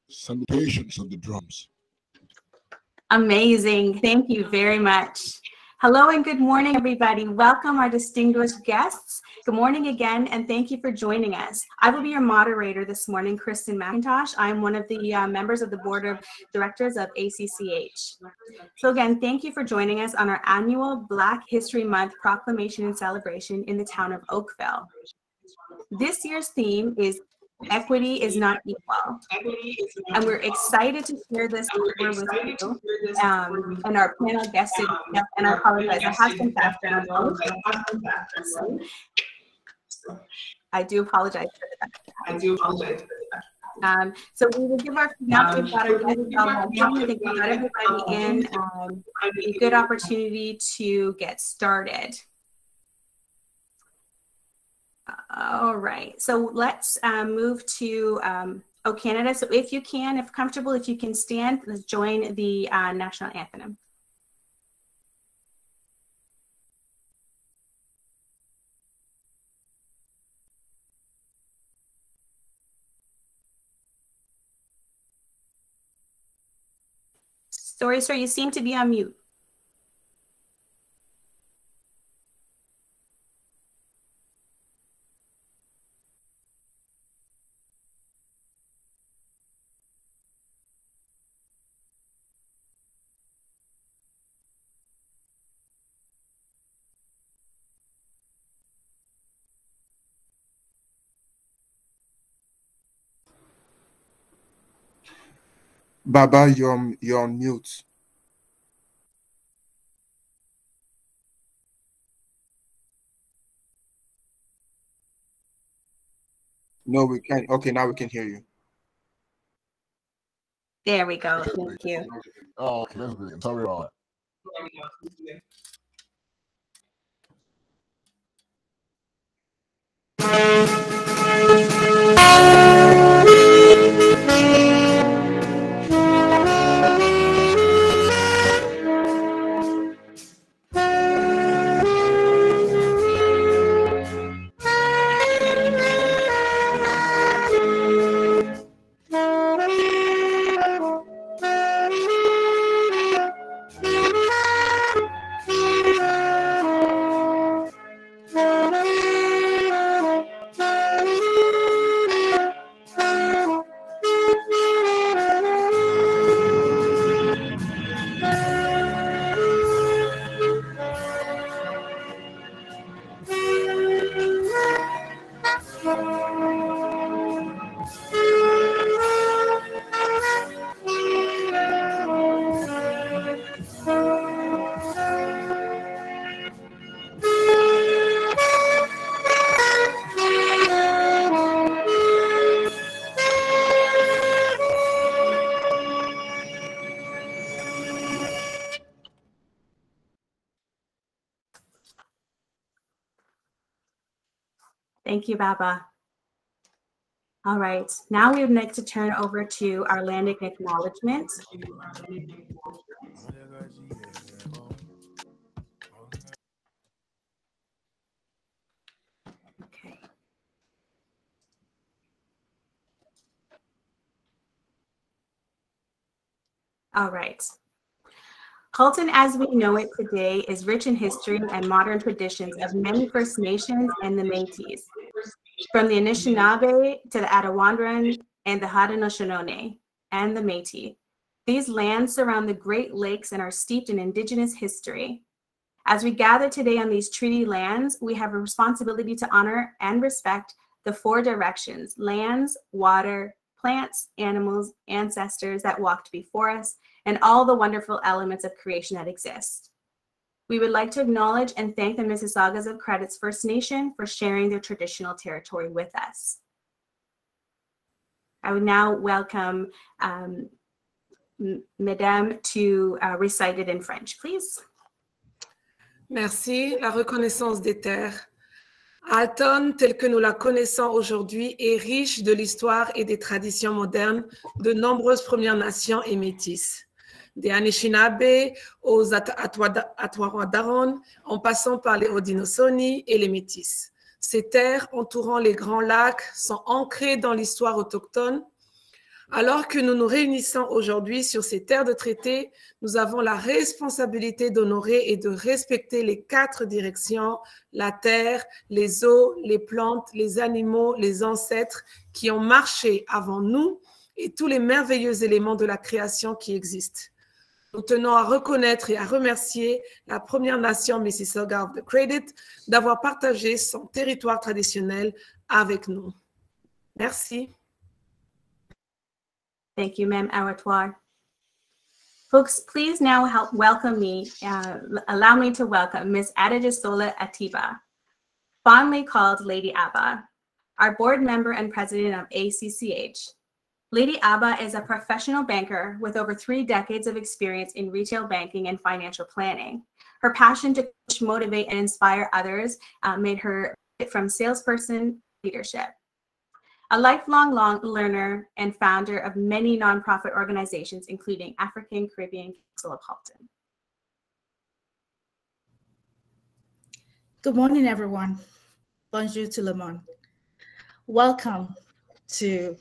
Salutations on the drums. Amazing. Thank you very much. Hello and good morning, everybody. Welcome our distinguished guests. Good morning again, and thank you for joining us. I will be your moderator this morning, Kristen McIntosh. I'm one of the members of the board of directors of ACCH. So again, thank you for joining us on our annual Black History Month proclamation and celebration in the town of Oakville. This year's theme is Equity is Not Equal. And we're excited to share this with you and our panel guests. And I apologize, I have some background noise. I do apologize for that. So we will give our now we've got our guests. I think we got everybody in. A good opportunity to get started. All right, so let's move to O Canada. So if you can, if comfortable, if you can stand, let's join the national anthem. Sorry, sir, you seem to be on mute. Baba, you're on mute. No, we can't. Okay, now we can hear you. There we go. Thank you. Oh, okay, that's good. Sorry about that. Thank you, Baba. All right, now we would like to turn over to our landing acknowledgement. Okay. All right. Halton, as we know it today, is rich in history and modern traditions of many First Nations and the Métis, from the Anishinaabe to the Attawandaron and the Haudenosaunee and the Métis. These lands surround the Great Lakes and are steeped in Indigenous history. As we gather today on these treaty lands, we have a responsibility to honor and respect the four directions: lands, water, plants, animals, ancestors that walked before us, and all the wonderful elements of creation that exist. We would like to acknowledge and thank the Mississaugas of Credits First Nation for sharing their traditional territory with us. I would now welcome Madame to recite it in French, please. Merci. La reconnaissance des terres. Halton, tel que nous la connaissons aujourd'hui, est riche de l'histoire et des traditions modernes de nombreuses Premières Nations et Métis. Des Anishinaabe aux Attawandaron, en passant par les Haudenosaunee et les Métis. Ces terres entourant les grands lacs sont ancrées dans l'histoire autochtone. Alors que nous nous réunissons aujourd'hui sur ces terres de traité, nous avons la responsabilité d'honorer et de respecter les 4 directions: la terre, les eaux, les plantes, les animaux, les ancêtres qui ont marché avant nous et tous les merveilleux éléments de la création qui existent. Nous tenons à reconnaître et à remercier la Première Nation Mississauga of the Credit d'avoir partagé son territoire traditionnel avec nous. Merci. Thank you, Ma'am Awatwar. Folks, please now allow me to welcome Ms. Adejisola Atiba, fondly called Lady Abba, our board member and president of ACCH. Lady Abba is a professional banker with over 3 decades of experience in retail banking and financial planning. Her passion to motivate and inspire others made her from salesperson to leadership. A lifelong learner and founder of many nonprofit organizations, including African Caribbean Council of Halton. Good morning, everyone. Bonjour tout le monde. Welcome to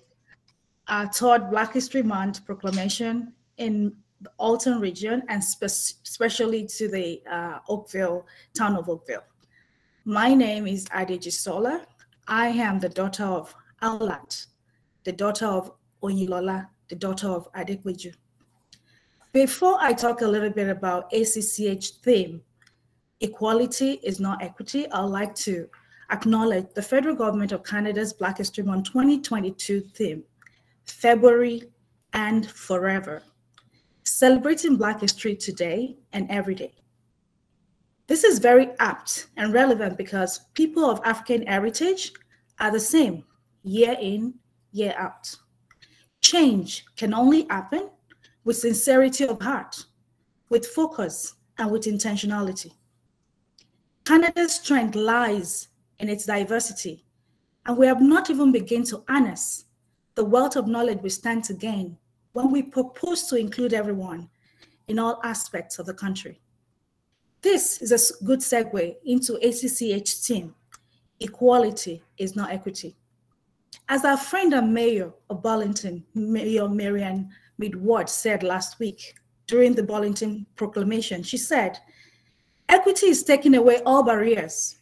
our 3rd Black History Month proclamation in the Halton region, and especially to the Oakville, town of Oakville. My name is Adejisola. I am the daughter of Aulat, the daughter of Onyilola, the daughter of Adequiju. Before I talk a little bit about ACCH theme, equality is not equity, I'd like to acknowledge the federal government of Canada's Black History Month 2022 theme, February and Forever, celebrating Black history today and every day. This is very apt and relevant because people of African heritage are the same, year in, year out. Change can only happen with sincerity of heart, with focus, and with intentionality. Canada's strength lies in its diversity, and we have not even begun to harness the wealth of knowledge we stand to gain when we propose to include everyone in all aspects of the country. This is a good segue into ACCH team. Equality is not equity. As our friend and mayor of Burlington, Mayor Marianne Mead-Ward, said last week during the Burlington Proclamation, she said, equity is taking away all barriers.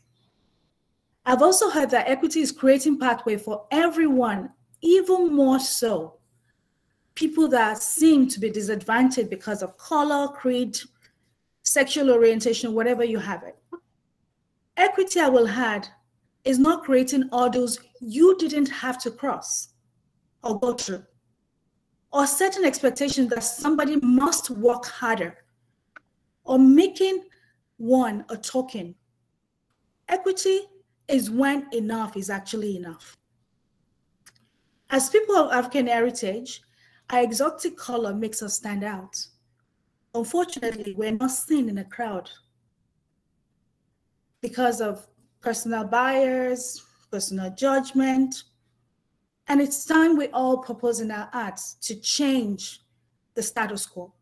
I've also heard that equity is creating pathway for everyone, even more so people that seem to be disadvantaged because of color, creed, sexual orientation, whatever you have it. Equity, I will add, is not creating hurdles you didn't have to cross or go through, or setting expectations that somebody must work harder, or making one a token. Equity is when enough is actually enough. As people of African heritage, our exotic color makes us stand out. Unfortunately, we're not seen in a crowd because of personal bias, personal judgment, and it's time we all propose in our hearts to change the status quo.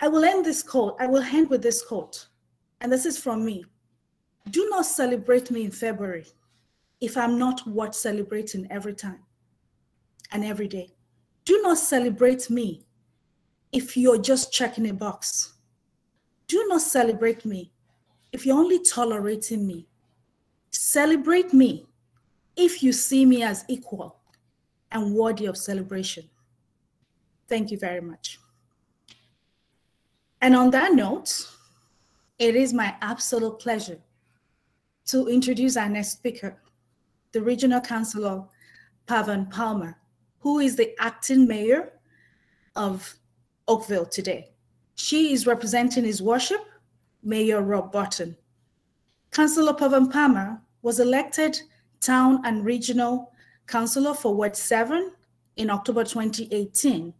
I will end with this quote, and this is from me. Do not celebrate me in February if I'm not worth celebrating every time and every day. Do not celebrate me if you're just checking a box. Do not celebrate me if you're only tolerating me. Celebrate me if you see me as equal and worthy of celebration. Thank you very much. And on that note, it is my absolute pleasure to introduce our next speaker, the Regional Councillor, Pavan Palmer, who is the acting mayor of Oakville today. She is representing His Worship, Mayor Rob Burton. Councillor Pavan Palmer was elected Town and Regional Councillor for Ward 7 in October 2018.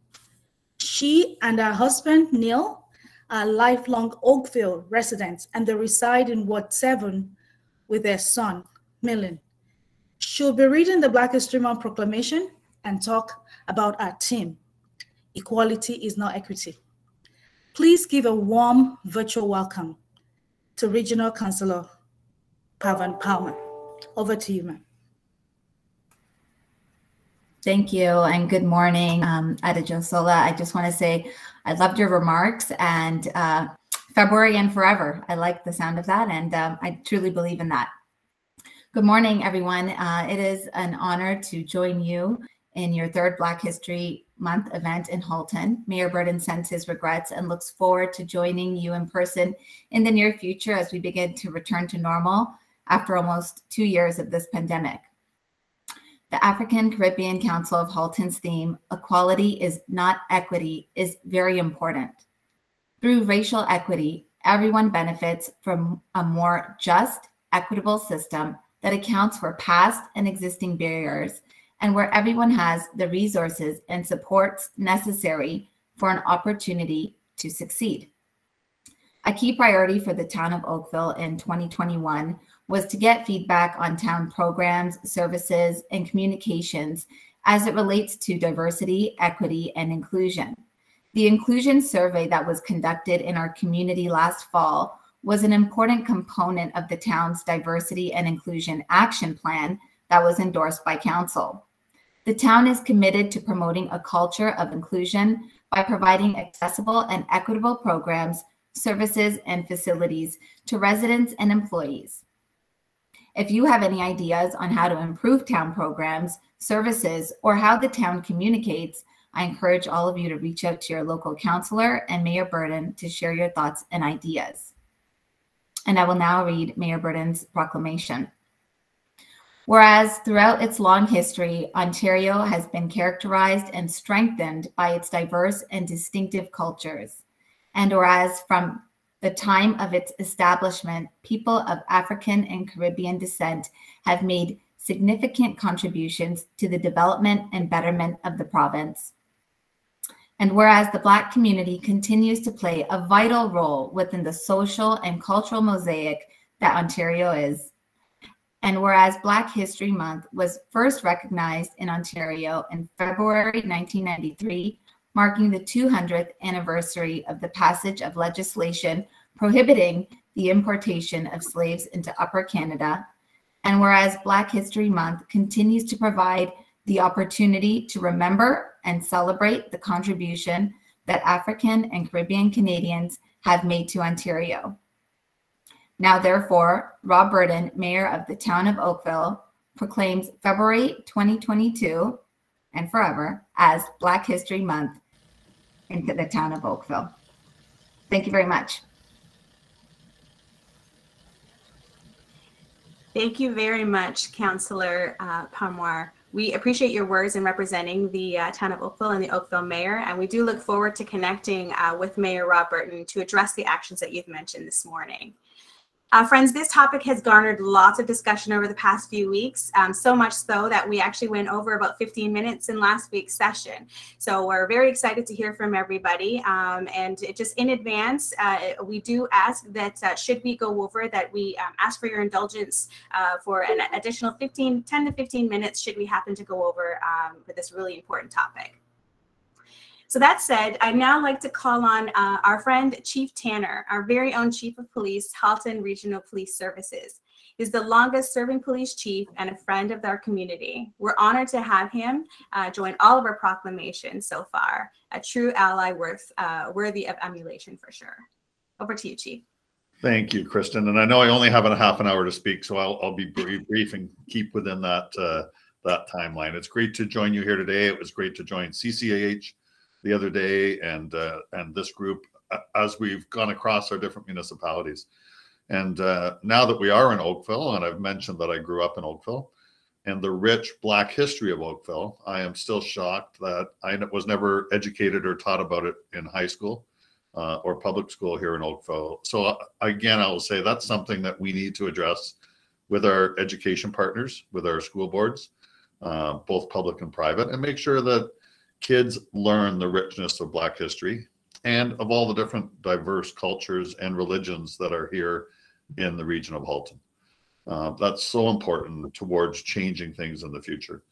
She and her husband, Neil, are lifelong Oakville residents, and they reside in Ward 7 with their son, Millen. She'll be reading the Black History Month Proclamation and talk about our team. Equality is not equity. Please give a warm virtual welcome to Regional Councillor Pavan Palmer. Over to you, ma'am. Thank you, and good morning, Adejosola. I just want to say I loved your remarks, and February and forever. I like the sound of that, and I truly believe in that. Good morning, everyone. It is an honor to join you in your third Black History Month event in Halton. Mayor Burton sends his regrets and looks forward to joining you in person in the near future as we begin to return to normal after almost 2 years of this pandemic. The African Caribbean Council of Halton's theme, equality is not equity, is very important. Through racial equity, everyone benefits from a more just, equitable system that accounts for past and existing barriers and where everyone has the resources and supports necessary for an opportunity to succeed. A key priority for the town of Oakville in 2021 was to get feedback on town programs, services, and communications as it relates to diversity, equity, and inclusion. The inclusion survey that was conducted in our community last fall was an important component of the town's diversity and inclusion action plan that was endorsed by council. The town is committed to promoting a culture of inclusion by providing accessible and equitable programs, services, and facilities to residents and employees. If you have any ideas on how to improve town programs, services, or how the town communicates, I encourage all of you to reach out to your local councillor and Mayor Burton to share your thoughts and ideas. And I will now read Mayor Burton's proclamation. Whereas throughout its long history, Ontario has been characterized and strengthened by its diverse and distinctive cultures. And whereas from the time of its establishment, people of African and Caribbean descent have made significant contributions to the development and betterment of the province. And whereas the Black community continues to play a vital role within the social and cultural mosaic that Ontario is, and whereas Black History Month was first recognized in Ontario in February 1993, marking the 200th anniversary of the passage of legislation prohibiting the importation of slaves into Upper Canada, and whereas Black History Month continues to provide the opportunity to remember and celebrate the contribution that African and Caribbean Canadians have made to Ontario. Now, therefore, Rob Burton, Mayor of the Town of Oakville, proclaims February 2022 and forever as Black History Month in the Town of Oakville. Thank you very much. Thank you very much, Councillor Parmoir. We appreciate your words in representing the Town of Oakville and the Oakville Mayor, and we do look forward to connecting with Mayor Rob Burton to address the actions that you've mentioned this morning. Friends, this topic has garnered lots of discussion over the past few weeks, so much so that we actually went over about 15 minutes in last week's session. So we're very excited to hear from everybody. And just in advance, we do ask that should we go over that we ask for your indulgence for an additional 10 to 15 minutes should we happen to go over for this really important topic. So that said, I'd now like to call on our friend Chief Tanner, our very own Chief of Police, Halton Regional Police Services. He's the longest serving police chief and a friend of our community. We're honored to have him join all of our proclamations so far, a true ally worthy of emulation for sure. Over to you, Chief. Thank you, Kristen. And I know I only have a half an hour to speak, so I'll be brief and keep within that, that timeline. It's great to join you here today. It was great to join CCAH the other day and this group as we've gone across our different municipalities. And now that we are in Oakville, and I've mentioned that I grew up in Oakville, and the rich Black history of Oakville, I am still shocked that I was never educated or taught about it in high school or public school here in Oakville. So again, I will say that's something that we need to address with our education partners, with our school boards, both public and private, and make sure that kids learn the richness of Black history and of all the different diverse cultures and religions that are here in the region of Halton. That's so important towards changing things in the future.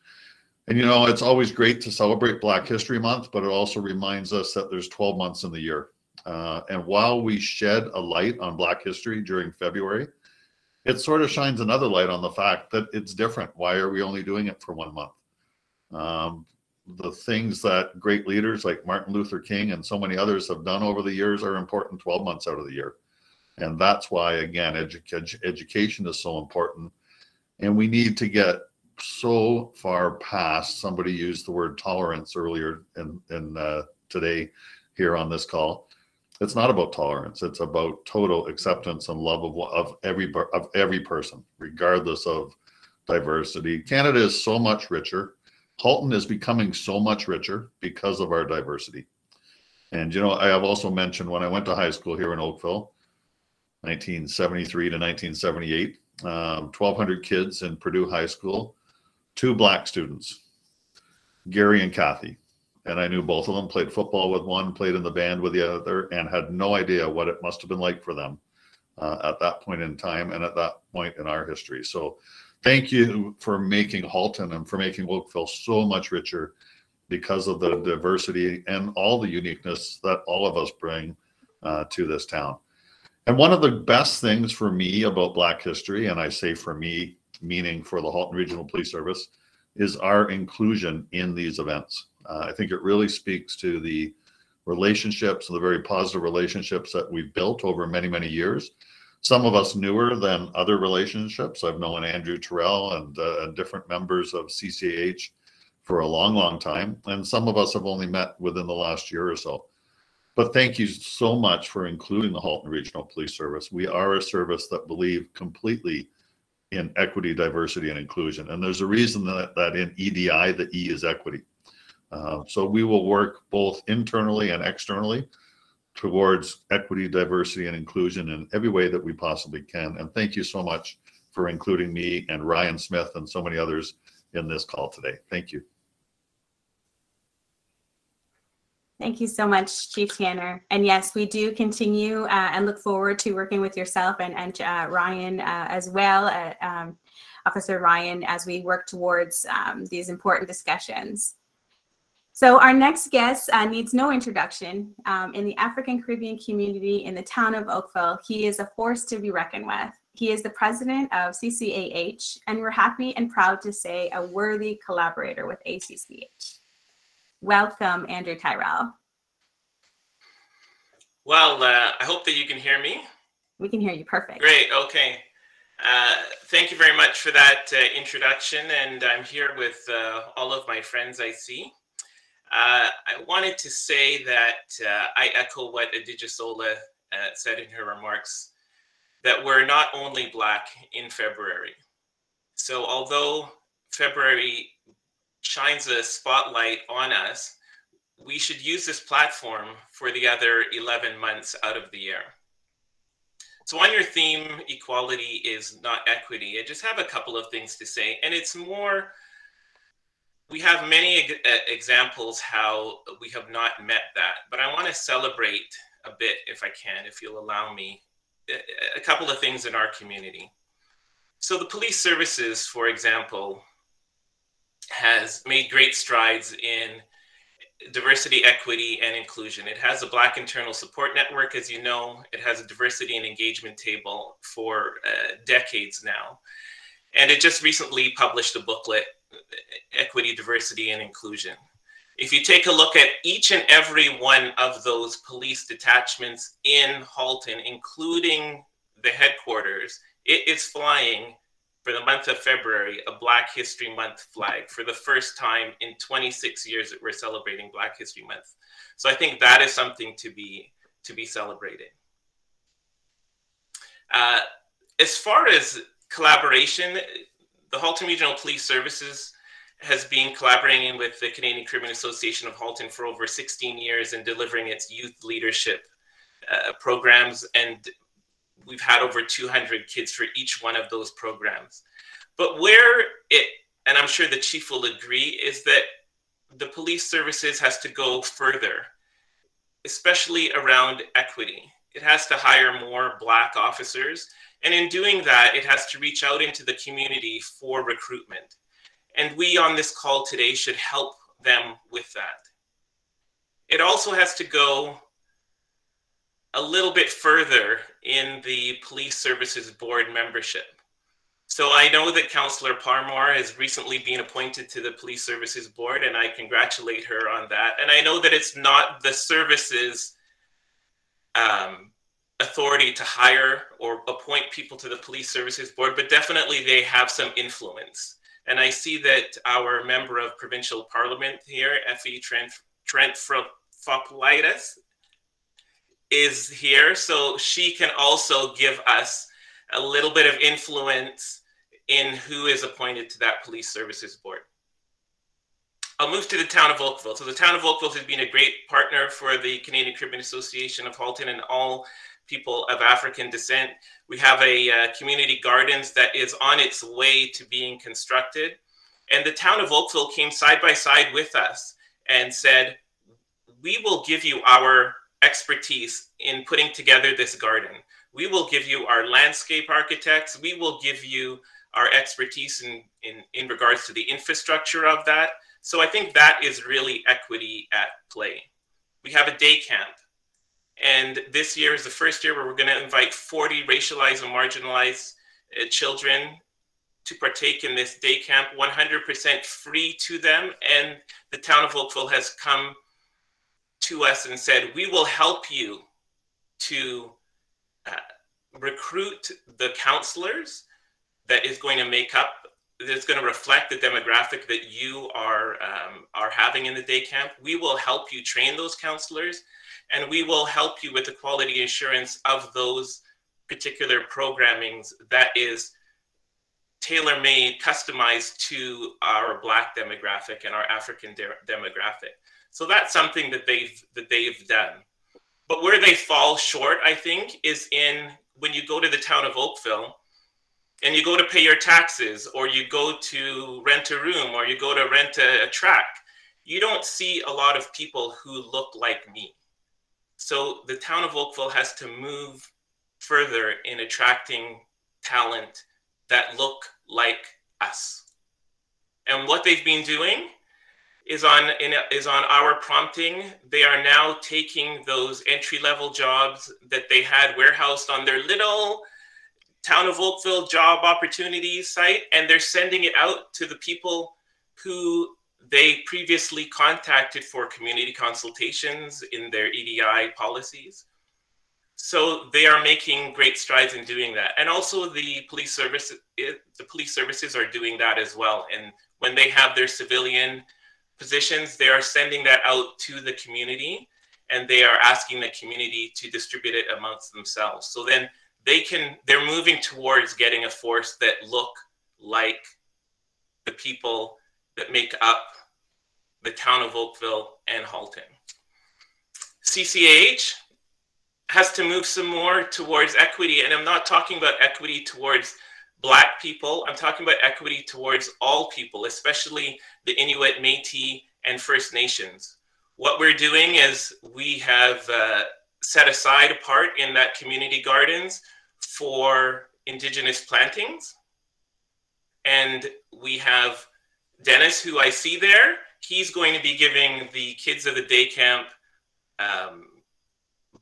And you know, it's always great to celebrate Black History Month, but it also reminds us that there's 12 months in the year. And while we shed a light on Black history during February, it sort of shines another light on the fact that it's different. Why are we only doing it for 1 month? The things that great leaders like Martin Luther King and so many others have done over the years are important 12 months out of the year. And that's why, again, education is so important. And we need to get so far past, somebody used the word tolerance earlier in today here on this call. It's not about tolerance. It's about total acceptance and love of every person, regardless of diversity. Canada is so much richer. Halton is becoming so much richer because of our diversity. And, you know, I have also mentioned when I went to high school here in Oakville, 1973 to 1978, 1,200 kids in Purdue High School, 2 Black students, Gary and Kathy. And I knew both of them, played football with one, played in the band with the other, and had no idea what it must have been like for them at that point in time and at that point in our history. So thank you for making Halton and for making Oakville so much richer because of the diversity and all the uniqueness that all of us bring to this town. And one of the best things for me about Black history, and I say for me, meaning for the Halton Regional Police Service, is our inclusion in these events. I think it really speaks to the relationships, the very positive relationships that we've built over many, many years. Some of us newer than other relationships. I've known Andrew Terrell and different members of CCAH for a long, long time. And some of us have only met within the last year or so. But thank you so much for including the Halton Regional Police Service. We are a service that believe completely in equity, diversity, and inclusion. And there's a reason that in EDI, the E is equity. So we will work both internally and externally towards equity, diversity, and inclusion in every way that we possibly can. And thank you so much for including me and Ryan Smith and so many others in this call today. Thank you. Thank you so much, Chief Tanner. And yes, we do continue and look forward to working with yourself and Ryan as well, Officer Ryan, as we work towards these important discussions. So our next guest needs no introduction. In the African Caribbean community in the town of Oakville, he is a force to be reckoned with. He is the president of CCAH, and we're happy and proud to say a worthy collaborator with ACCH. Welcome, Andrew Tyrell. Well, I hope that you can hear me. We can hear you perfect. Great, okay. Thank you very much for that introduction, and I'm here with all of my friends I see. I wanted to say that I echo what Adijosola said in her remarks, that we're not only Black in February. So although February shines a spotlight on us, we should use this platform for the other 11 months out of the year. So on your theme, equality is not equity, I just have a couple of things to say. And it's more, we have many examples how we have not met that, but I want to celebrate a bit, if I can, if you'll allow me, a couple of things in our community. So the police services, for example, has made great strides in diversity, equity, and inclusion. It has a Black internal support network, as you know. It has a diversity and engagement table for decades now. And it just recently published a booklet, Equity, Diversity, and Inclusion. If you take a look at each and every one of those police detachments in Halton, including the headquarters, it is flying for the month of February, a Black History Month flag for the first time in 26 years that we're celebrating Black History Month. So I think that is something to be celebrated. As far as collaboration, the Halton Regional Police Services has been collaborating with the Canadian Caribbean Association of Halton for over 16 years and delivering its youth leadership programs, and we've had over 200 kids for each one of those programs. But where it, and I'm sure the chief will agree, is that the police services has to go further, especially around equity. It has to hire more Black officers, and in doing that, it has to reach out into the community for recruitment. And we on this call today should help them with that. It also has to go a little bit further in the police services board membership. So I know that Councillor Parmar has recently been appointed to the police services board, and I congratulate her on that. And I know that it's not the services authority to hire or appoint people to the police services board, but definitely they have some influence. And I see that our member of provincial parliament here, Effie Trent-Fopolitis, is here, so she can also give us a little bit of influence in who is appointed to that police services board. I'll move to the town of Oakville. So the town of Oakville has been a great partner for the Canadian Caribbean Association of Halton and all people of African descent. We have a community gardens that is on its way to being constructed. And the town of Oakville came side by side with us and said, we will give you our expertise in putting together this garden. We will give you our landscape architects. We will give you our expertise in regards to the infrastructure of that. So I think that is really equity at play. We have a day camp. And this year is the first year where we're going to invite 40 racialized and marginalized children to partake in this day camp, 100% free to them. And the town of Oakville has come to us and said, we will help you to recruit the counselors that is going to make up, that's going to reflect the demographic that you are having in the day camp. We will help you train those counselors, and we will help you with the quality assurance of those particular programmings that is tailor-made, customized to our Black demographic and our African demographic. So that's something that they've done. But where they fall short, I think, is in when you go to the town of Oakville, and you go to pay your taxes, or you go to rent a room, or you go to rent a track, you don't see a lot of people who look like me. So the town of Oakville has to move further in attracting talent that look like us. And what they've been doing is on our prompting. They are now taking those entry-level jobs that they had warehoused on their little Town of Oakville job opportunities site, and they're sending it out to the people who they previously contacted for community consultations in their EDI policies. So they are making great strides in doing that. And also the police services are doing that as well. And when they have their civilian positions, they are sending that out to the community, and they are asking the community to distribute it amongst themselves. So then they're moving towards getting a force that look like the people that make up the town of Oakville and Halton. CCAH has to move some more towards equity, and I'm not talking about equity towards Black people. I'm talking about equity towards all people, especially the Inuit, Métis, and First Nations. What we're doing is we have set aside a part in that community gardens for Indigenous plantings. And we have Dennis, who I see there. He's going to be giving the kids of the day camp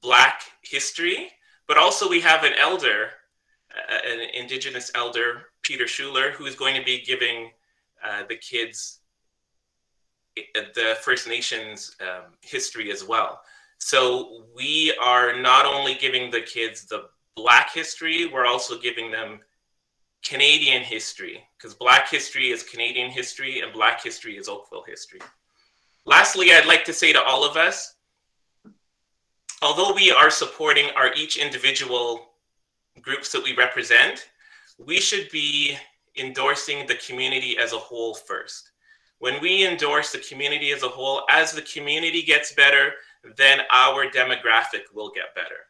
Black history, but also we have an elder, an Indigenous elder, Peter Schuler, who is going to be giving the kids the First Nations history as well. So we are not only giving the kids the Black history, we're also giving them Canadian history, because Black history is Canadian history and Black history is Oakville history. Lastly, I'd like to say to all of us, although we are supporting each individual groups that we represent, we should be endorsing the community as a whole first. When we endorse the community as a whole, as the community gets better, then our demographic will get better.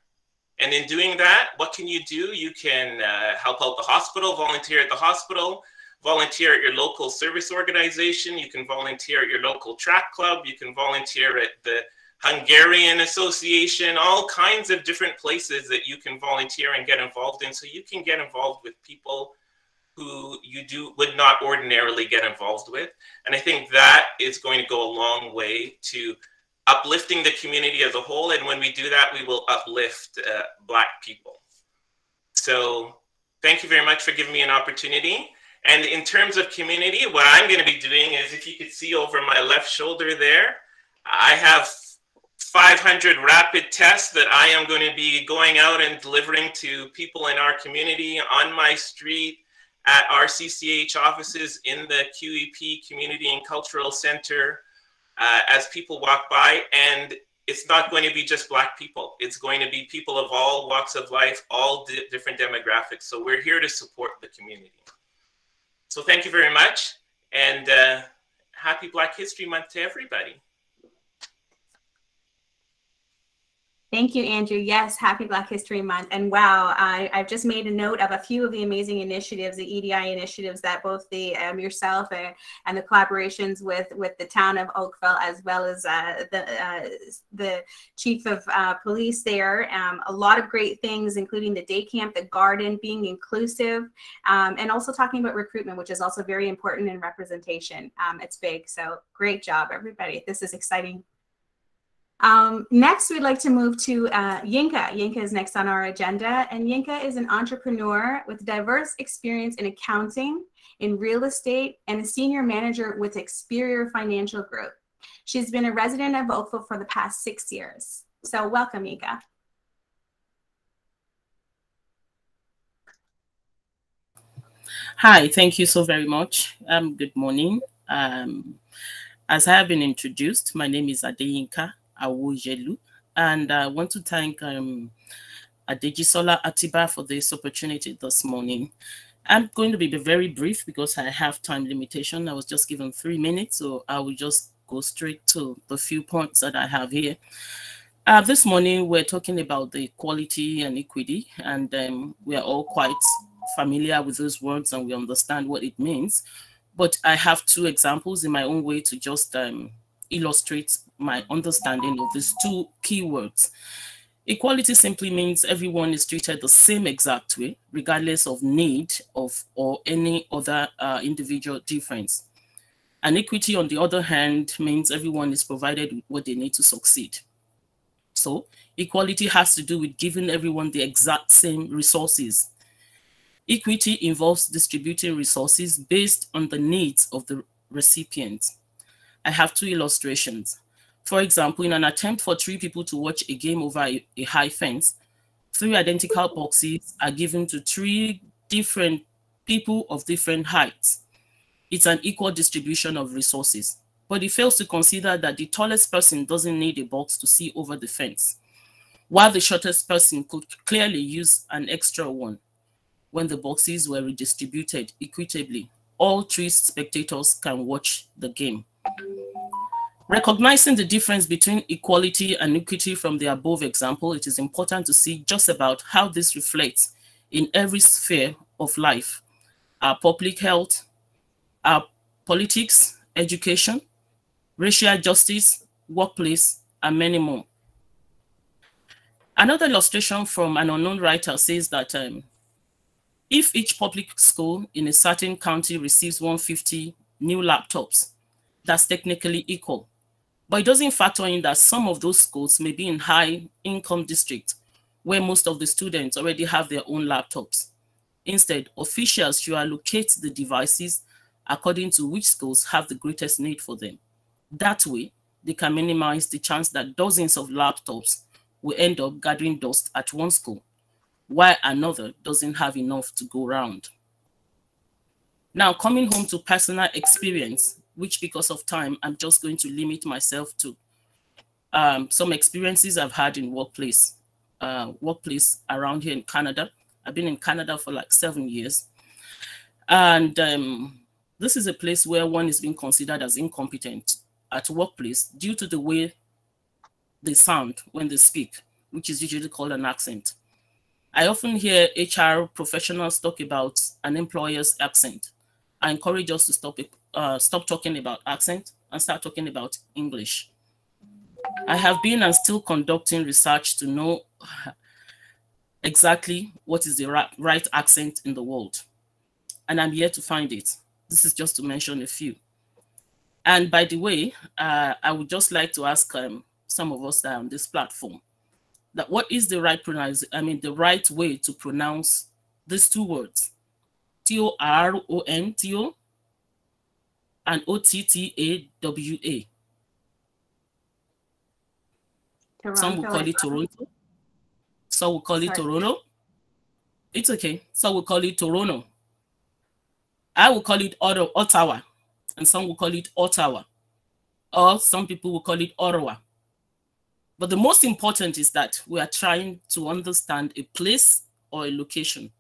And in doing that, what can you do? You can help out the hospital, volunteer at the hospital, volunteer at your local service organization, you can volunteer at your local track club, you can volunteer at the Hungarian Association, all kinds of different places that you can volunteer and get involved in, so you can get involved with people who you would not ordinarily get involved with. And I think that is going to go a long way to uplifting the community as a whole. And when we do that, we will uplift Black people. So thank you very much for giving me an opportunity. And in terms of community, what I'm going to be doing is, if you could see over my left shoulder there, I have 500 rapid tests that I am going to be going out and delivering to people in our community, on my street, at our CCAH offices, in the QEP Community and Cultural Center, as people walk by. And it's not going to be just Black people. It's going to be people of all walks of life, all different demographics. So we're here to support the community. So thank you very much. And happy Black History Month to everybody. Thank you, Andrew. Yes, happy Black History Month. And wow, I've just made a note of a few of the amazing initiatives, the EDI initiatives that both the yourself and the collaborations with the town of Oakville, as well as the chief of police there. A lot of great things, including the day camp, the garden, being inclusive, and also talking about recruitment, which is also very important in representation. It's big. So great job, everybody. This is exciting. Next, we'd like to move to Yinka. Yinka is next on our agenda, and Yinka is an entrepreneur with diverse experience in accounting, in real estate, and a senior manager with Experior Financial Group. She's been a resident of Oakville for the past 6 years. So welcome, Yinka. Hi, thank you so very much. Good morning. As I have been introduced, my name is Adeyinka Awojelu, and I want to thank Adejisola Atiba for this opportunity this morning. I'm going to be very brief because I have time limitation. I was just given 3 minutes, so I will just go straight to the few points that I have here. This morning, we're talking about the equality and equity, and we are all quite familiar with those words and we understand what it means. But I have two examples in my own way to just illustrate my understanding of these two keywords. Equality simply means everyone is treated the same exact way, regardless of need or any other individual difference. And equity, on the other hand, means everyone is provided with what they need to succeed. So equality has to do with giving everyone the exact same resources. Equity involves distributing resources based on the needs of the recipient. I have two illustrations. For example, in an attempt for 3 people to watch a game over a high fence, 3 identical boxes are given to 3 different people of different heights. It's an equal distribution of resources, but it fails to consider that the tallest person doesn't need a box to see over the fence, while the shortest person could clearly use an extra one. When the boxes were redistributed equitably, all 3 spectators can watch the game. Recognizing the difference between equality and equity from the above example, it is important to see just about how this reflects in every sphere of life: our public health, our politics, education, racial justice, workplace, and many more. Another illustration from an unknown writer says that if each public school in a certain county receives 150 new laptops, that's technically equal. But it doesn't factor in that some of those schools may be in high-income districts where most of the students already have their own laptops. Instead, officials should allocate the devices according to which schools have the greatest need for them. That way, they can minimize the chance that dozens of laptops will end up gathering dust at one school, while another doesn't have enough to go around. Now, coming home to personal experience, which because of time, I'm just going to limit myself to some experiences I've had in workplace around here in Canada. I've been in Canada for like 7 years. And this is a place where one is being considered as incompetent at workplace due to the way they sound when they speak, which is usually called an accent. I often hear HR professionals talk about an employer's accent. I encourage us to stop talking about accent and start talking about English. I have been and still conducting research to know exactly what is the right accent in the world. And I'm here to find it. This is just to mention a few. And by the way, I would just like to ask some of us that are on this platform that what is the right the right way to pronounce these 2 words, Toronto and Ottawa. Some will call it Toronto. Some will call it Toronto. It's okay. Some will call it Toronto. I will call it Ottawa, and some will call it Ottawa, or some people will call it Ottawa. But the most important is that we are trying to understand a place or a location,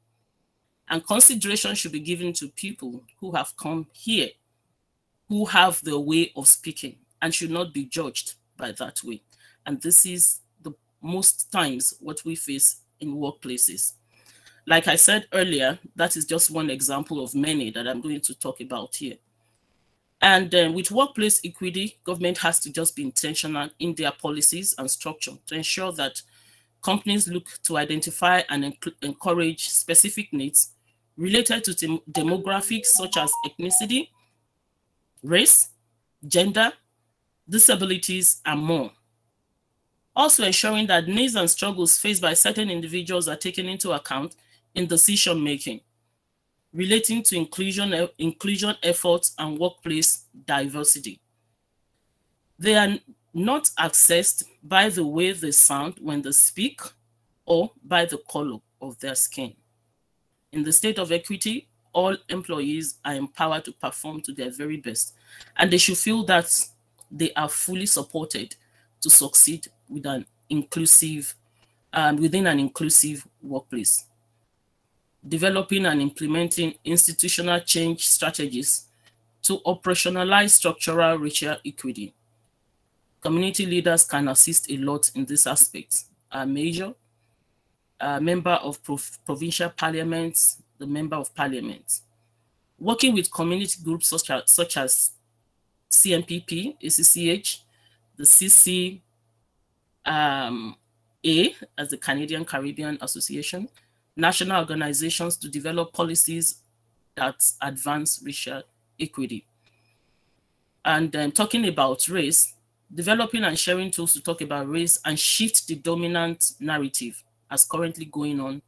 and consideration should be given to people who have come here, who have their way of speaking, and should not be judged by that way. And this is the most times what we face in workplaces. Like I said earlier, that is just one example of many that I'm going to talk about here. And with workplace equity, government has to just be intentional in their policies and structure to ensure that companies look to identify and encourage specific needs related to demographics such as ethnicity, race, gender, disabilities, and more. Also ensuring that needs and struggles faced by certain individuals are taken into account in decision-making relating to inclusion efforts and workplace diversity. They are not accessed by the way they sound when they speak or by the color of their skin. In the state of equity, all employees are empowered to perform to their very best, and they should feel that they are fully supported to succeed with an inclusive, within an inclusive workplace. Developing and implementing institutional change strategies to operationalize structural racial equity. Community leaders can assist a lot in this aspect. A major member of provincial parliaments, the Member of Parliament. Working with community groups such as CMPP, ACCH, the CCA as the Canadian Caribbean Association, national organizations to develop policies that advance racial equity. And talking about race, developing and sharing tools to talk about race and shift the dominant narrative as currently going on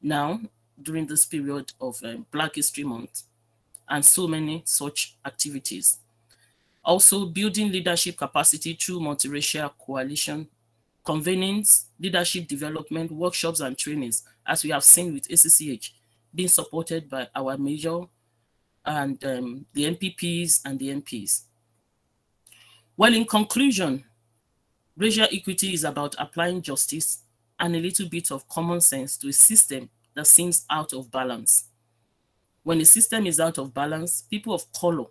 now during this period of Black History Month, and so many such activities. Also building leadership capacity through multiracial coalition, convenings, leadership development, workshops and trainings, as we have seen with ACCH, being supported by our major and the MPPs and the MPs. Well, in conclusion, racial equity is about applying justice and a little bit of common sense to a system that seems out of balance. When a system is out of balance, people of color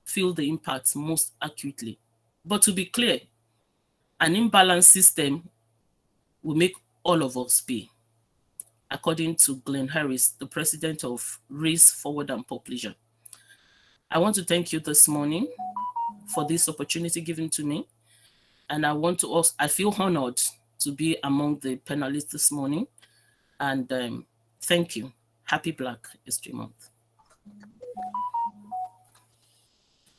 feel the impacts most acutely. But to be clear, an imbalanced system will make all of us pay, according to Glenn Harris, the president of Race Forward and Population. I want to thank you this morning for this opportunity given to me. And I want to also, I feel honored to be among the panelists this morning. And thank you. Happy Black History Month.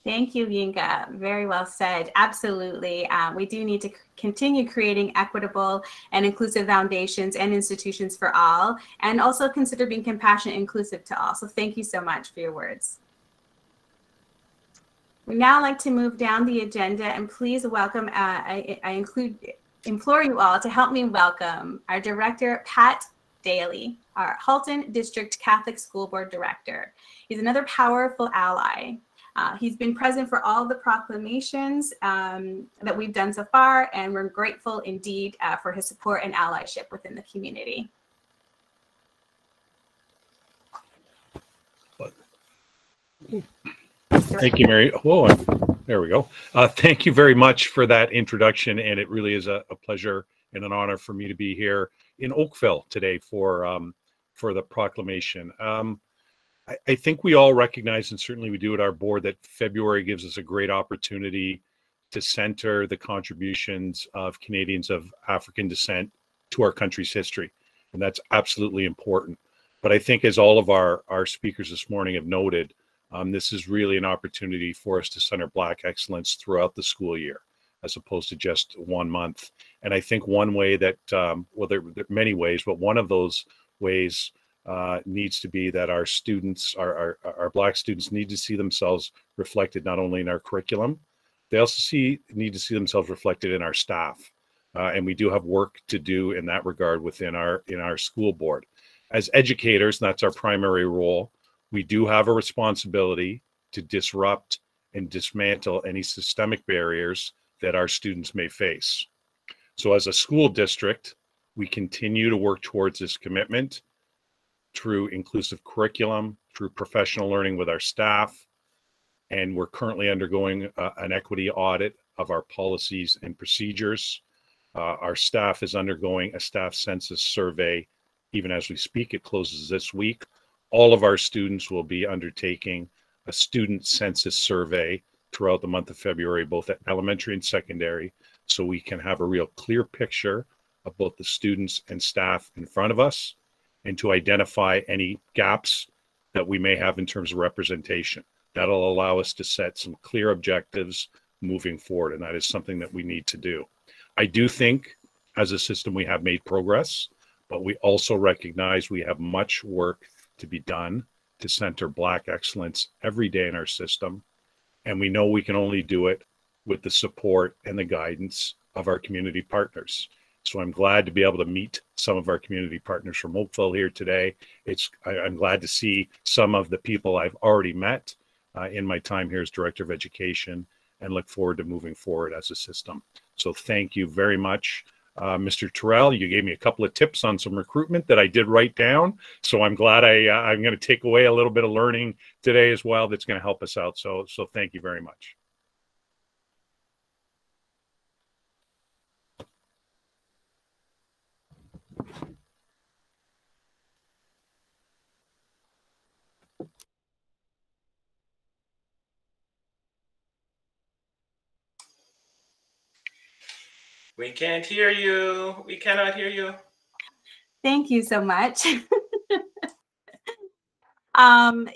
Thank you, Yinka. Very well said. Absolutely. We do need to continue creating equitable and inclusive foundations and institutions for all, and also consider being compassionate and inclusive to all. So thank you so much for your words. We now like to move down the agenda, and please welcome, I implore you all to help me welcome our director, Pat Daly, our Halton District Catholic School Board Director. He's another powerful ally. He's been present for all the proclamations that we've done so far, and we're grateful indeed for his support and allyship within the community. Thank you, Mary. Whoa, there we go. Thank you very much for that introduction, and it really is a pleasure and an honor for me to be here in Oakville today for the proclamation. I think we all recognize, and certainly we do at our board, that February gives us a great opportunity to center the contributions of Canadians of African descent to our country's history, and that's absolutely important. But I think, as all of our speakers this morning have noted, this is really an opportunity for us to center Black excellence throughout the school year, as opposed to just 1 month. And I think one way that, well, there are many ways, but one of those ways needs to be that our students, our Black students, need to see themselves reflected not only in our curriculum, they also need to see themselves reflected in our staff. And we do have work to do in that regard within our school board. As educators, and that's our primary role, we do have a responsibility to disrupt and dismantle any systemic barriers that our students may face. So as a school district, we continue to work towards this commitment through inclusive curriculum, through professional learning with our staff, and we're currently undergoing an equity audit of our policies and procedures. Our staff is undergoing a staff census survey. Even as we speak, it closes this week. All of our students will be undertaking a student census survey throughout the month of February, both at elementary and secondary, so we can have a real clear picture of both the students and staff in front of us, and to identify any gaps that we may have in terms of representation. That'll allow us to set some clear objectives moving forward, and that is something that we need to do. I do think, as a system, we have made progress, but we also recognize we have much work to be done to center Black excellence every day in our system. And we know we can only do it with the support and the guidance of our community partners. So I'm glad to be able to meet some of our community partners from Oakville here today. I'm glad to see some of the people I've already met in my time here as Director of Education, and look forward to moving forward as a system. So thank you very much. Mr. Terrell, you gave me a couple of tips on some recruitment that I did write down. So I'm glad I'm going to take away a little bit of learning today as well that's going to help us out. So thank you very much. We can't hear you. We cannot hear you. Thank you so much.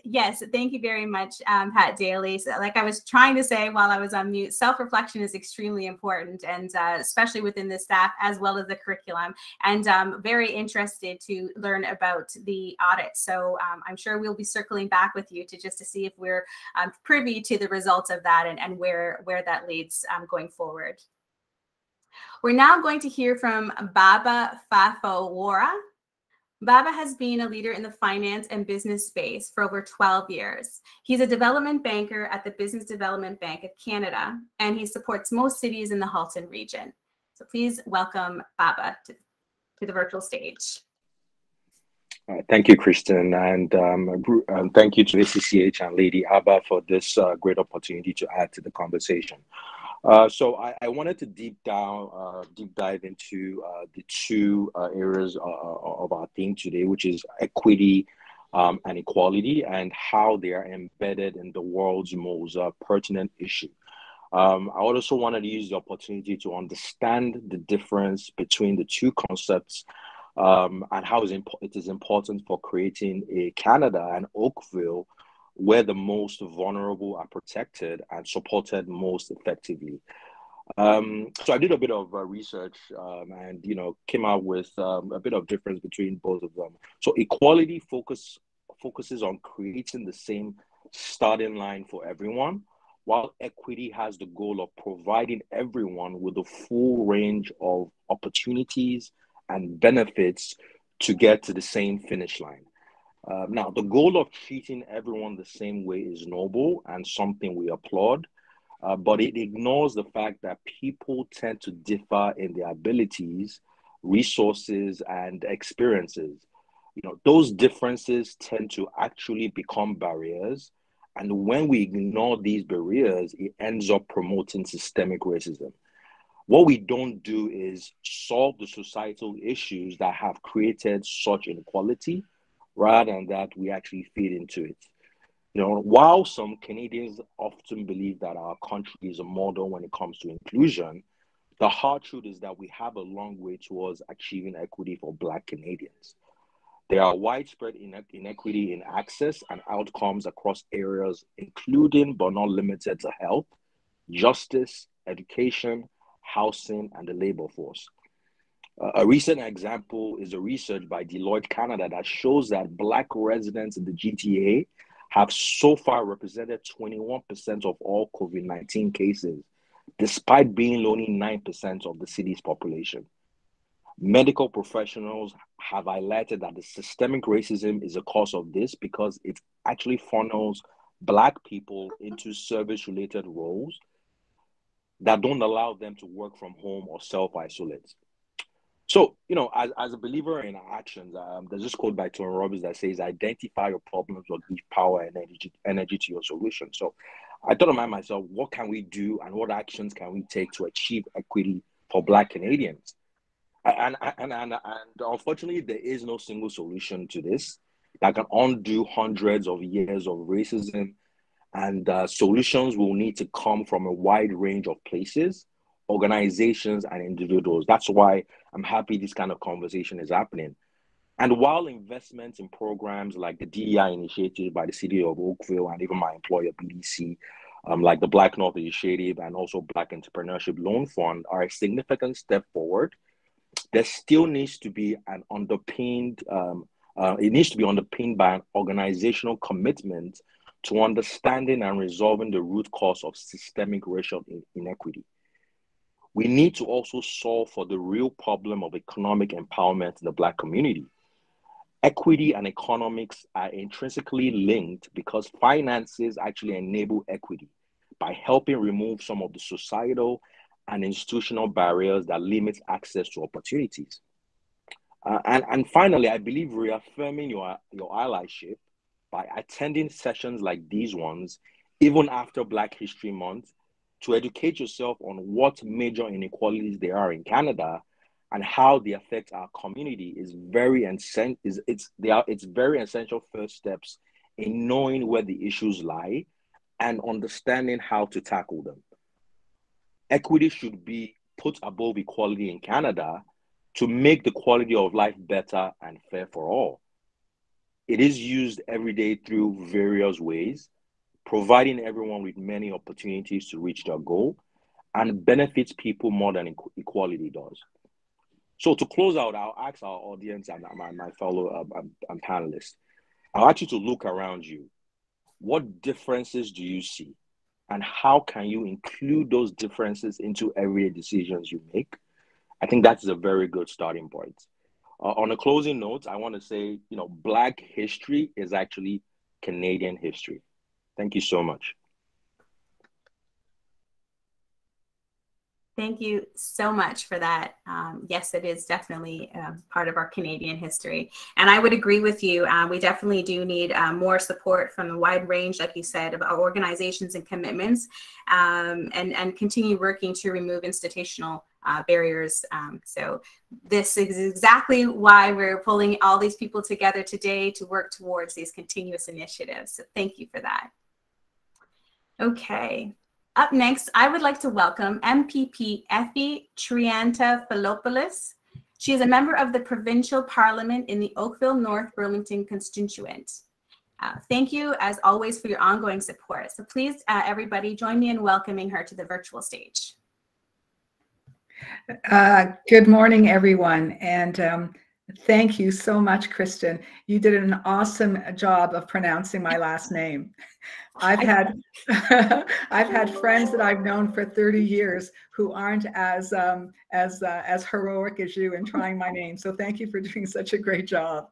Yes, thank you very much, Pat Daly. So, like I was trying to say while I was on mute, self-reflection is extremely important, and especially within the staff as well as the curriculum. And very interested to learn about the audit. So I'm sure we'll be circling back with you to see if we're privy to the results of that and where that leads going forward. We're now going to hear from Baba Fafo Wara. Baba has been a leader in the finance and business space for over 12 years. He's a development banker at the Business Development Bank of Canada, and he supports most cities in the Halton region. So please welcome Baba to the virtual stage. Thank you, Kristen, and thank you to ACCH and Lady Abba for this great opportunity to add to the conversation. So I wanted to deep dive into the two areas of our theme today, which is equity and equality, and how they are embedded in the world's most pertinent issue. I also wanted to use the opportunity to understand the difference between the two concepts and how it is important for creating a Canada and Oakville where the most vulnerable are protected and supported most effectively. So I did a bit of research and came out with a bit of difference between both of them. So equality focuses on creating the same starting line for everyone, while equity has the goal of providing everyone with a full range of opportunities and benefits to get to the same finish line. Now, the goal of treating everyone the same way is noble and something we applaud, but it ignores the fact that people tend to differ in their abilities, resources, and experiences. Those differences tend to actually become barriers, and when we ignore these barriers, it ends up promoting systemic racism. What we don't do is solve the societal issues that have created such inequality, rather than that we actually feed into it. While some Canadians often believe that our country is a model when it comes to inclusion, the hard truth is that we have a long way towards achieving equity for Black Canadians. There are widespread inequity in access and outcomes across areas, including but not limited to health, justice, education, housing, and the labor force. A recent example is a research by Deloitte Canada that shows that Black residents in the GTA have so far represented 21% of all COVID-19 cases, despite being only 9% of the city's population. Medical professionals have highlighted that the systemic racism is a cause of this because it actually funnels Black people into service-related roles that don't allow them to work from home or self-isolate. So, as a believer in actions, there's this quote by Tony Robbins that says, identify your problems or give power and energy to your solution. So I thought of myself, what can we do and what actions can we take to achieve equity for Black Canadians? And unfortunately, there is no single solution to this that can undo hundreds of years of racism, and solutions will need to come from a wide range of places, organizations, and individuals. That's why I'm happy this kind of conversation is happening. And while investments in programs like the DEI initiative by the city of Oakville and even my employer, BDC, like the Black North Initiative and also Black Entrepreneurship Loan Fund are a significant step forward, there still needs to be an underpinned, it needs to be underpinned by an organizational commitment to understanding and resolving the root cause of systemic racial inequity. We need to also solve for the real problem of economic empowerment in the Black community. Equity and economics are intrinsically linked because finances actually enable equity by helping remove some of the societal and institutional barriers that limit access to opportunities. And finally, I believe reaffirming your allyship by attending sessions like these ones, even after Black History Month, to educate yourself on what major inequalities there are in Canada and how they affect our community is very essential first steps in knowing where the issues lie and understanding how to tackle them. Equity should be put above equality in Canada to make the quality of life better and fair for all. It is used every day through various ways, providing everyone with many opportunities to reach their goal, and benefits people more than equality does. So to close out, I'll ask our audience and my fellow panelists, I'll ask you to look around you. What differences do you see? And how can you include those differences into everyday decisions you make? I think that's a very good starting point. On a closing note, I want to say, Black history is actually Canadian history. Thank you so much. Thank you so much for that. Yes, it is definitely part of our Canadian history. And I would agree with you. We definitely do need more support from a wide range, like you said, of our organizations and commitments, and continue working to remove institutional barriers. So this is exactly why we're pulling all these people together today to work towards these continuous initiatives. So thank you for that. Okay. Up next, I would like to welcome MPP Effie Triantafilopoulos. She is a member of the Provincial Parliament in the Oakville North Burlington constituent. Thank you, as always, for your ongoing support. So please, everybody, join me in welcoming her to the virtual stage. Good morning, everyone, and thank you so much, Kristen. You did an awesome job of pronouncing my last name. I've had friends that I've known for 30 years who aren't as heroic as you in trying my name. So thank you for doing such a great job.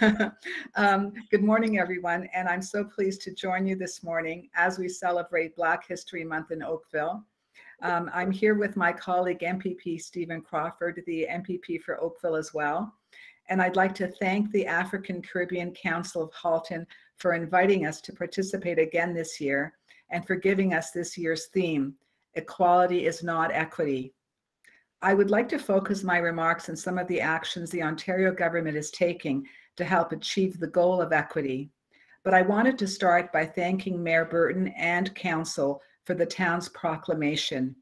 Good morning, everyone, and I'm so pleased to join you this morning as we celebrate Black History Month in Oakville. I'm here with my colleague, MPP Stephen Crawford, the MPP for Oakville as well. And I'd like to thank the African Caribbean Council of Halton for inviting us to participate again this year and for giving us this year's theme, Equality is Not Equity. I would like to focus my remarks on some of the actions the Ontario government is taking to help achieve the goal of equity. But I wanted to start by thanking Mayor Burton and Council for the town's proclamation.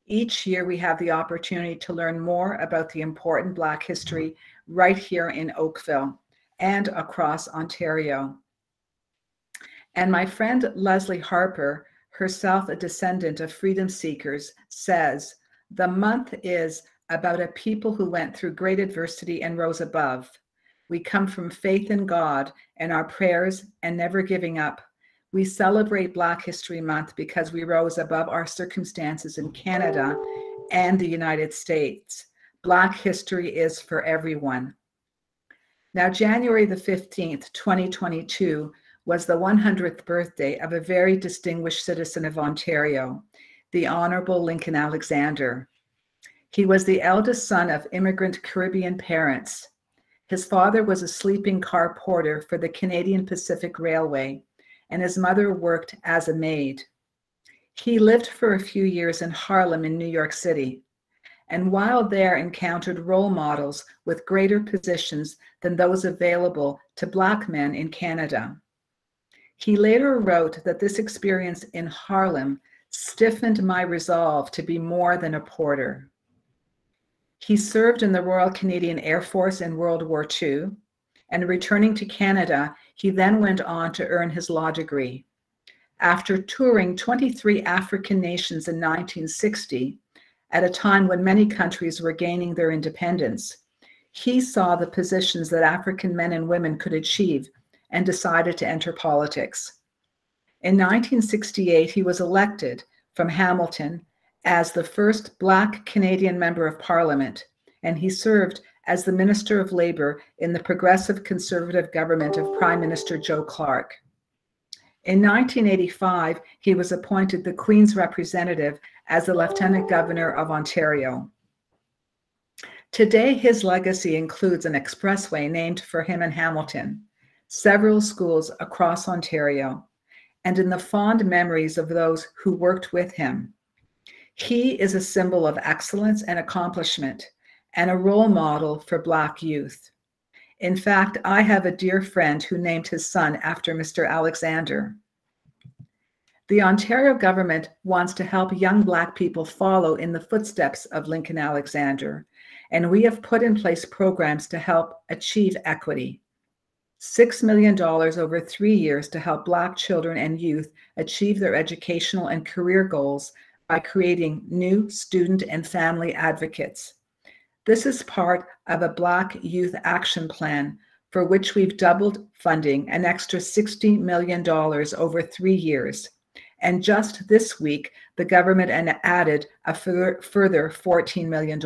Each year we have the opportunity to learn more about the important Black history right here in Oakville and across Ontario. And my friend Leslie Harper, herself a descendant of freedom seekers, says, the month is about a people who went through great adversity and rose above. We come from faith in God and our prayers and never giving up. We celebrate Black History Month because we rose above our circumstances in Canada and the United States. Black history is for everyone. Now, January the 15th, 2022, was the 100th birthday of a very distinguished citizen of Ontario, the Honorable Lincoln Alexander. He was the eldest son of immigrant Caribbean parents. His father was a sleeping car porter for the Canadian Pacific Railway, and his mother worked as a maid. He lived for a few years in Harlem in New York City, and while there encountered role models with greater positions than those available to Black men in Canada. He later wrote that this experience in Harlem stiffened my resolve to be more than a porter. He served in the Royal Canadian Air Force in World War II, and returning to Canada, he then went on to earn his law degree. After touring 23 African nations in 1960, at a time when many countries were gaining their independence, he saw the positions that African men and women could achieve and decided to enter politics. In 1968, he was elected from Hamilton as the first Black Canadian Member of Parliament, and he served as the Minister of Labour in the Progressive Conservative government of Prime Minister Joe Clark. In 1985, he was appointed the Queen's representative as the Lieutenant Governor of Ontario. Today, his legacy includes an expressway named for him in Hamilton, several schools across Ontario, and in the fond memories of those who worked with him. He is a symbol of excellence and accomplishment, and a role model for Black youth. In fact, I have a dear friend who named his son after Mr. Alexander. The Ontario government wants to help young Black people follow in the footsteps of Lincoln Alexander, and we have put in place programs to help achieve equity. $6 million over 3 years to help Black children and youth achieve their educational and career goals by creating new student and family advocates. This is part of a Black Youth Action Plan for which we've doubled funding, an extra $60 million over 3 years. And just this week, the government added a further $14 million.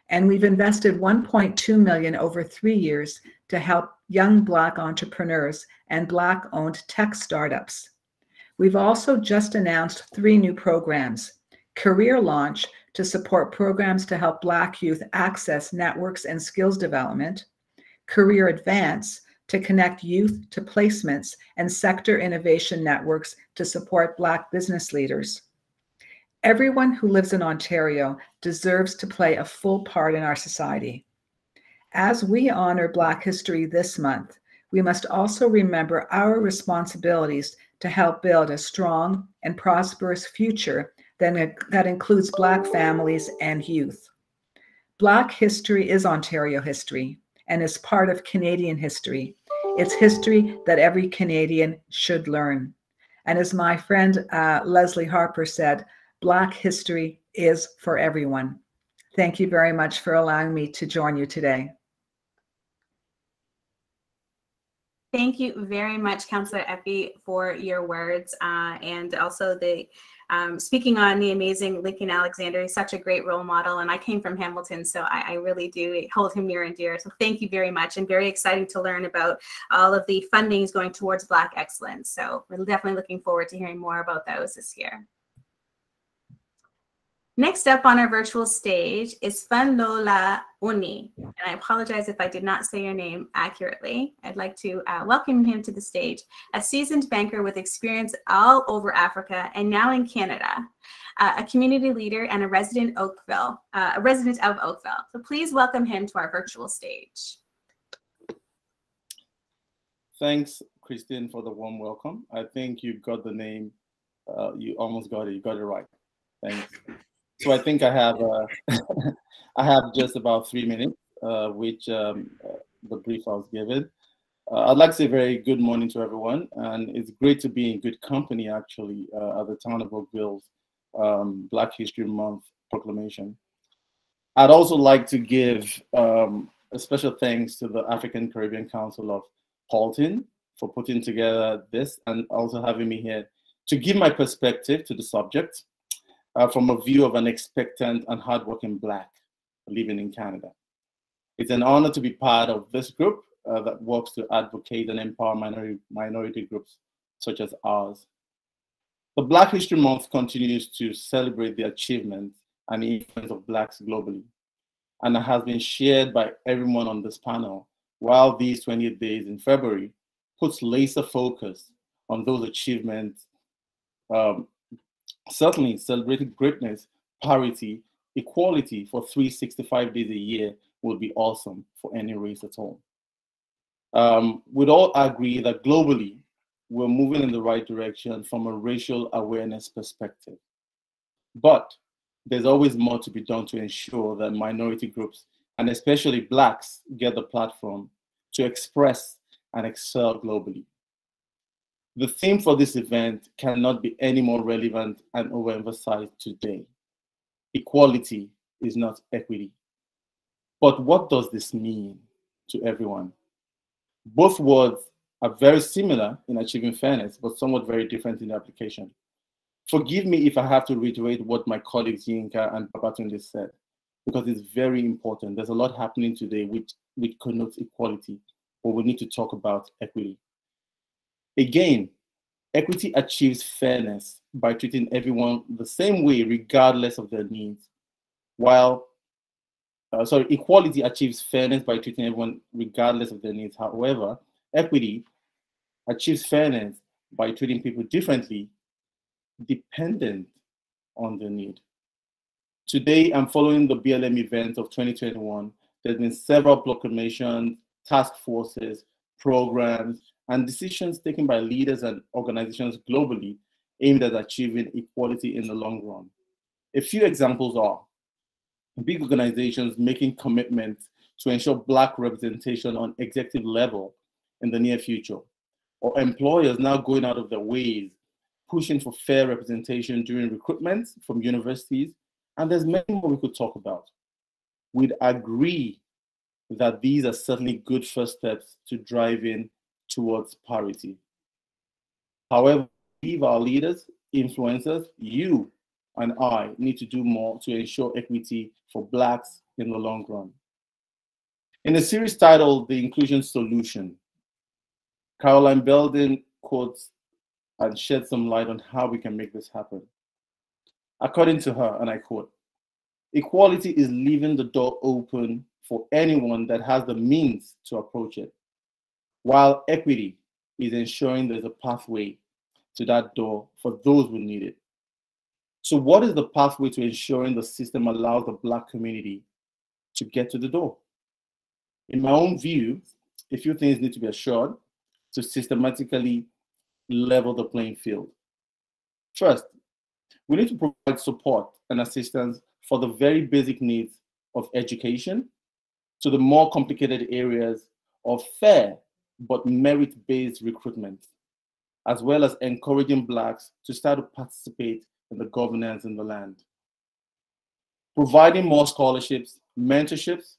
And we've invested $1.2 million over 3 years to help young Black entrepreneurs and Black-owned tech startups. We've also just announced 3 new programs: Career Launch to support programs to help Black youth access networks and skills development, Career Advance to connect youth to placements and sector innovation networks to support Black business leaders. Everyone who lives in Ontario deserves to play a full part in our society. As we honor Black History this month, we must also remember our responsibilities to help build a strong and prosperous future that includes Black families and youth. Black history is Ontario history and is part of Canadian history. It's history that every Canadian should learn. And as my friend Leslie Harper said, Black history is for everyone. Thank you very much for allowing me to join you today. Thank you very much, Councillor Effie, for your words and also the speaking on the amazing Lincoln Alexander. He's such a great role model, and I came from Hamilton, so I really do hold him near and dear. So thank you very much, and very exciting to learn about all of the fundings going towards Black excellence. So we're definitely looking forward to hearing more about those this year. Next up on our virtual stage is Fanlola Uni, and I apologize if I did not say your name accurately. I'd like to welcome him to the stage, a seasoned banker with experience all over Africa and now in Canada, a community leader and a resident of Oakville. So please welcome him to our virtual stage. Thanks, Christine, for the warm welcome. I think you got the name, you almost got it, you got it right. Thanks. So I think I have I have just about 3 minutes, which the brief I was given. I'd like to say very good morning to everyone, and it's great to be in good company actually at the town of Oakville's Black History Month proclamation. I'd also like to give a special thanks to the African Caribbean Council of Halton for putting together this and also having me here to give my perspective to the subject. From a view of an expectant and hardworking Black living in Canada. It's an honor to be part of this group that works to advocate and empower minority groups such as ours. The Black History Month continues to celebrate the achievements and influence of Blacks globally, and it has been shared by everyone on this panel, while these 28 days in February puts laser focus on those achievements. Certainly, celebrating greatness, parity, equality for 365 days a year would be awesome for any race at all. We'd all agree that globally, we're moving in the right direction from a racial awareness perspective. But there's always more to be done to ensure that minority groups, and especially Blacks, get the platform to express and excel globally. The theme for this event cannot be any more relevant and overemphasized today. Equality is not equity. But what does this mean to everyone? Both words are very similar in achieving fairness, but somewhat very different in the application. Forgive me if I have to reiterate what my colleagues Yinka and Babatunde said, because it's very important. There's a lot happening today which connotes equality, but we need to talk about equity. Again, equity achieves fairness by treating everyone the same way, regardless of their needs. Equality achieves fairness by treating everyone regardless of their needs. However, equity achieves fairness by treating people differently, dependent on their need. Today, I'm following the BLM event of 2021. There's been several proclamations, task forces, programs, and decisions taken by leaders and organizations globally aimed at achieving equality in the long run. A few examples are big organizations making commitments to ensure Black representation on executive level in the near future, or employers now going out of their ways, pushing for fair representation during recruitment from universities, and there's many more we could talk about. We'd agree that these are certainly good first steps to driving towards parity. However, we believe our leaders, influencers, you and I need to do more to ensure equity for Blacks in the long run. In a series titled The Inclusion Solution, Caroline Belden quotes and shed some light on how we can make this happen. According to her, and I quote, "Equality is leaving the door open for anyone that has the means to approach it, while equity is ensuring there's a pathway to that door for those who need it." So what is the pathway to ensuring the system allows the Black community to get to the door? In my own view, a few things need to be assured to systematically level the playing field. First, we need to provide support and assistance for the very basic needs of education to the more complicated areas of fair but merit-based recruitment, as well as encouraging Blacks to start to participate in the governance in the land. Providing more scholarships, mentorships,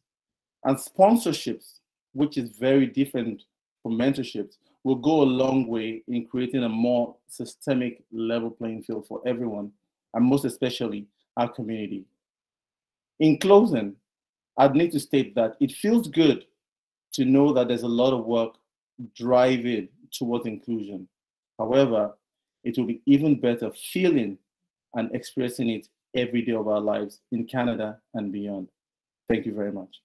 and sponsorships, which is very different from mentorships, will go a long way in creating a more systemic level playing field for everyone, and most especially our community. In closing, I'd need to state that it feels good to know that there's a lot of work driving towards inclusion. However, it will be even better feeling and expressing it every day of our lives in Canada and beyond. Thank you very much.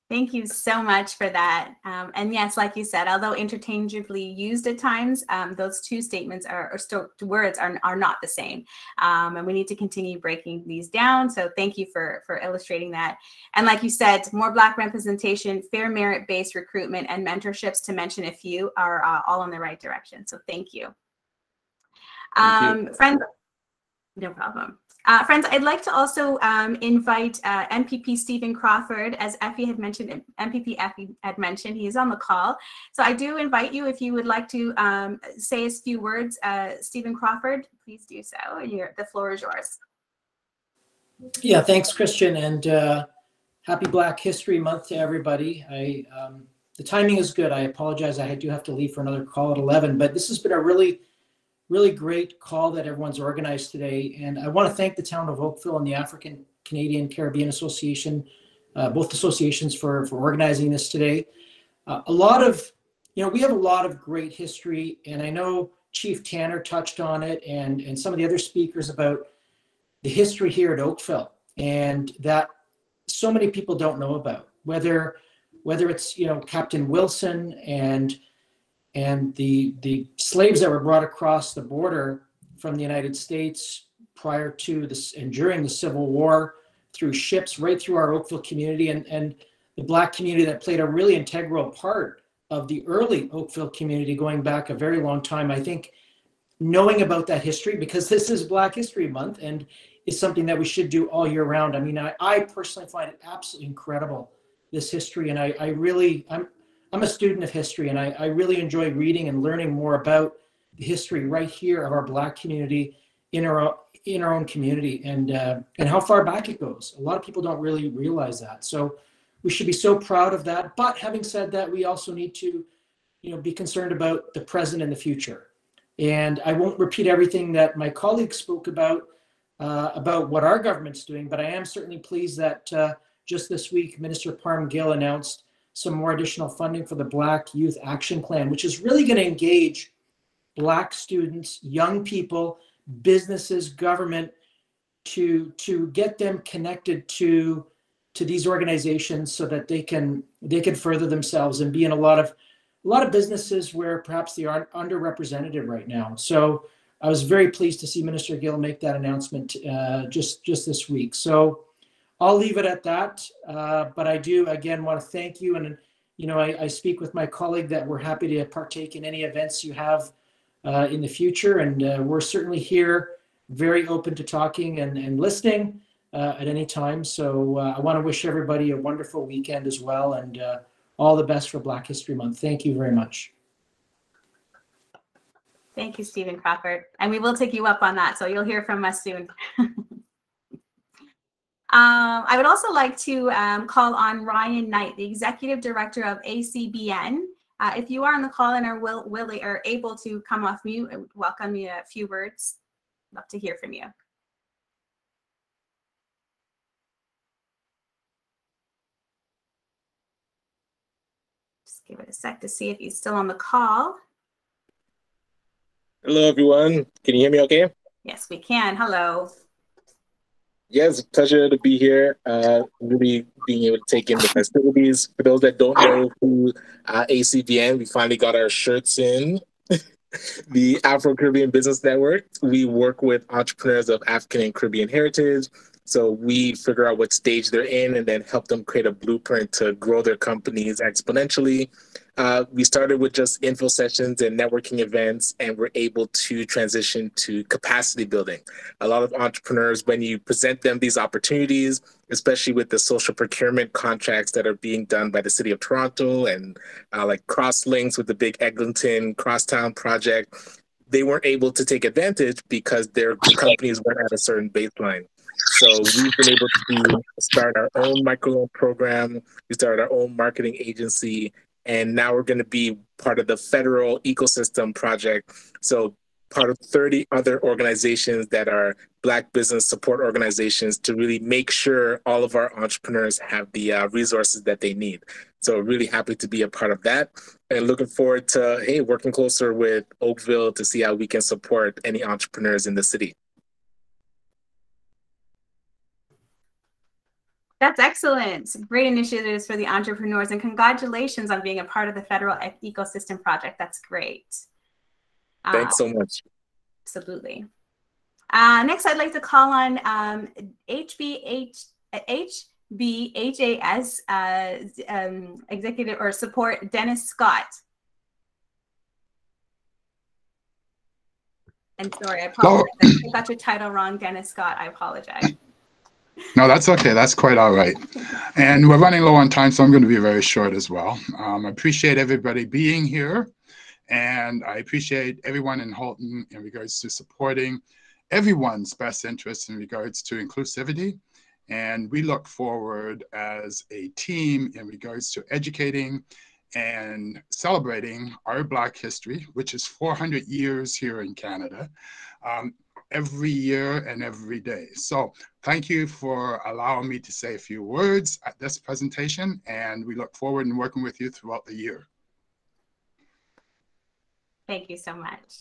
Thank you so much for that. And yes, like you said, although interchangeably used at times, those two statements words are not the same. And we need to continue breaking these down. So thank you for illustrating that. And like you said, more Black representation, fair merit-based recruitment, and mentorships, to mention a few, are all in the right direction. So thank you. Friends, no problem. Friends, I'd like to also invite MPP Stephen Crawford, as Effie had mentioned, MPP Effie had mentioned, he is on the call. So I do invite you, if you would like to say a few words, Stephen Crawford, please do so. The floor is yours. Yeah, thanks, Christian, and happy Black History Month to everybody. The timing is good. I apologize, I do have to leave for another call at 11, but this has been a really great call that everyone's organized today. And I want to thank the town of Oakville and the African Canadian Caribbean Association, both associations for organizing this today. We have a lot of great history, and I know Chief Tanner touched on it and some of the other speakers about the history here at Oakville, and that so many people don't know about, whether it's, Captain Wilson and the slaves that were brought across the border from the United States prior to this and during the Civil War, through ships right through our Oakville community, and the Black community that played a really integral part of the early Oakville community going back a very long time. I think knowing about that history, because this is Black History Month and is something that we should do all year round. I mean, I personally find it absolutely incredible, this history, and I'm a student of history, and I really enjoy reading and learning more about the history right here of our Black community in our own community, and how far back it goes. A lot of people don't really realize that. So we should be so proud of that. But having said that, we also need to, be concerned about the present and the future. And I won't repeat everything that my colleagues spoke about what our government's doing, but I am certainly pleased that just this week, Minister Parm Gill announced some more additional funding for the Black Youth Action Plan, which is really going to engage Black students, young people, businesses, government, to get them connected to these organizations so that they can further themselves and be in a lot of businesses where perhaps they aren't underrepresented right now. So I was very pleased to see Minister Gill make that announcement just this week. So I'll leave it at that. But I do, again, want to thank you. And, you know, I speak with my colleague that we're happy to partake in any events you have in the future. And we're certainly here, very open to talking and listening at any time. So I want to wish everybody a wonderful weekend as well. And all the best for Black History Month. Thank you very much. Thank you, Stephen Crawford. And we will take you up on that. So you'll hear from us soon. I would also like to call on Ryan Knight, the Executive Director of ACBN. If you are on the call and are able to come off mute, I would welcome you a few words. Love to hear from you. Just give it a sec to see if he's still on the call. Hello, everyone. Can you hear me okay? Yes, we can. Hello. Yes, pleasure to be here. Really being able to take in the festivities. For those that don't know who ACBN, we finally got our shirts in. The Afro-Caribbean Business Network. We work with entrepreneurs of African and Caribbean heritage. So we figure out what stage they're in and then help them create a blueprint to grow their companies exponentially. We started with just info sessions and networking events, and we're able to transition to capacity building. A lot of entrepreneurs, when you present them these opportunities, especially with the social procurement contracts that are being done by the City of Toronto and like cross-links with the big Eglinton Crosstown project, they weren't able to take advantage because their companies weren't at a certain baseline. So we've been able to start our own microloan program. We started our own marketing agency, and now we're going to be part of the federal ecosystem project. So part of 30 other organizations that are Black business support organizations to really make sure all of our entrepreneurs have the resources that they need. So really happy to be a part of that and looking forward to, working closer with Oakville to see how we can support any entrepreneurs in the city. That's excellent. Great initiatives for the entrepreneurs, and congratulations on being a part of the federal ecosystem project. That's great. Thanks so much. Absolutely. Next, I'd like to call on HBHAS executive or support Dennis Scott. And sorry, I apologize. I got your title wrong, Dennis Scott. I apologize. No, that's okay. That's quite all right. And we're running low on time, so I'm going to be very short as well. I appreciate everybody being here, and I appreciate everyone in Halton in regards to supporting everyone's best interests in regards to inclusivity. And we look forward as a team in regards to educating and celebrating our Black history, which is 400 years here in Canada. Every year and every day. So thank you for allowing me to say a few words at this presentation, and we look forward to working with you throughout the year. Thank you so much.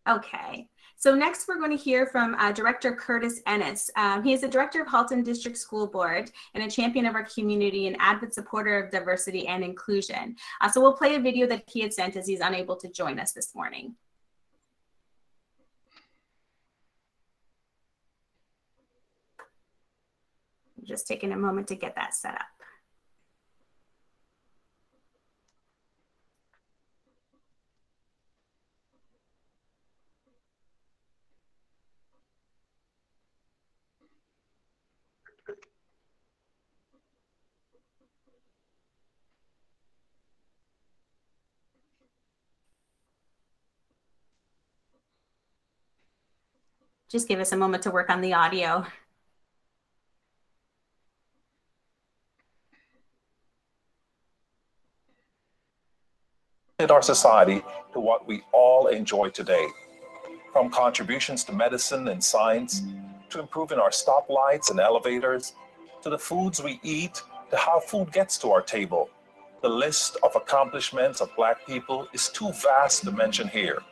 Okay, so next we're going to hear from Director Curtis Ennis. He is the Director of Halton District School Board and a champion of our community and avid supporter of diversity and inclusion. So we'll play a video that he had sent as he's unable to join us this morning. Just taking a moment to get that set up. Just give us a moment to work on the audio. Our society to what we all enjoy today, from contributions to medicine and science, to improving our stoplights and elevators, to the foods we eat, to how food gets to our table. The list of accomplishments of Black people is too vast to mention here.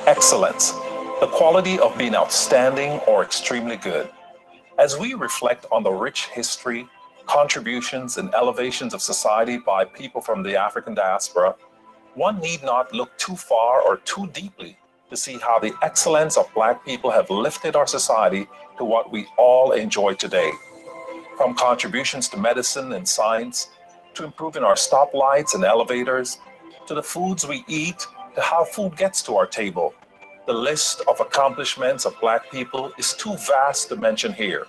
Excellence. The quality of being outstanding or extremely good. As we reflect on the rich history, contributions and elevations of society by people from the African diaspora, one need not look too far or too deeply to see how the excellence of Black people have lifted our society to what we all enjoy today. From contributions to medicine and science, to improving our stoplights and elevators, to the foods we eat, to how food gets to our table. The list of accomplishments of Black people is too vast to mention here.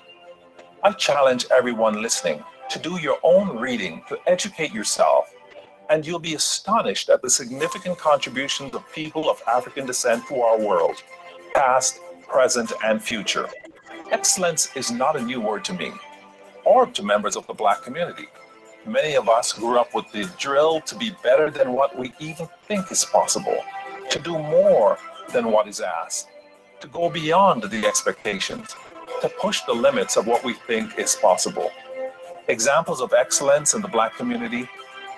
I challenge everyone listening to do your own reading to educate yourself, and you'll be astonished at the significant contributions of people of African descent to our world, past, present, and future. Excellence is not a new word to me, or to members of the Black community. Many of us grew up with the drill to be better than what we even think is possible, to do more than what is asked, to go beyond the expectations, to push the limits of what we think is possible. Examples of excellence in the Black community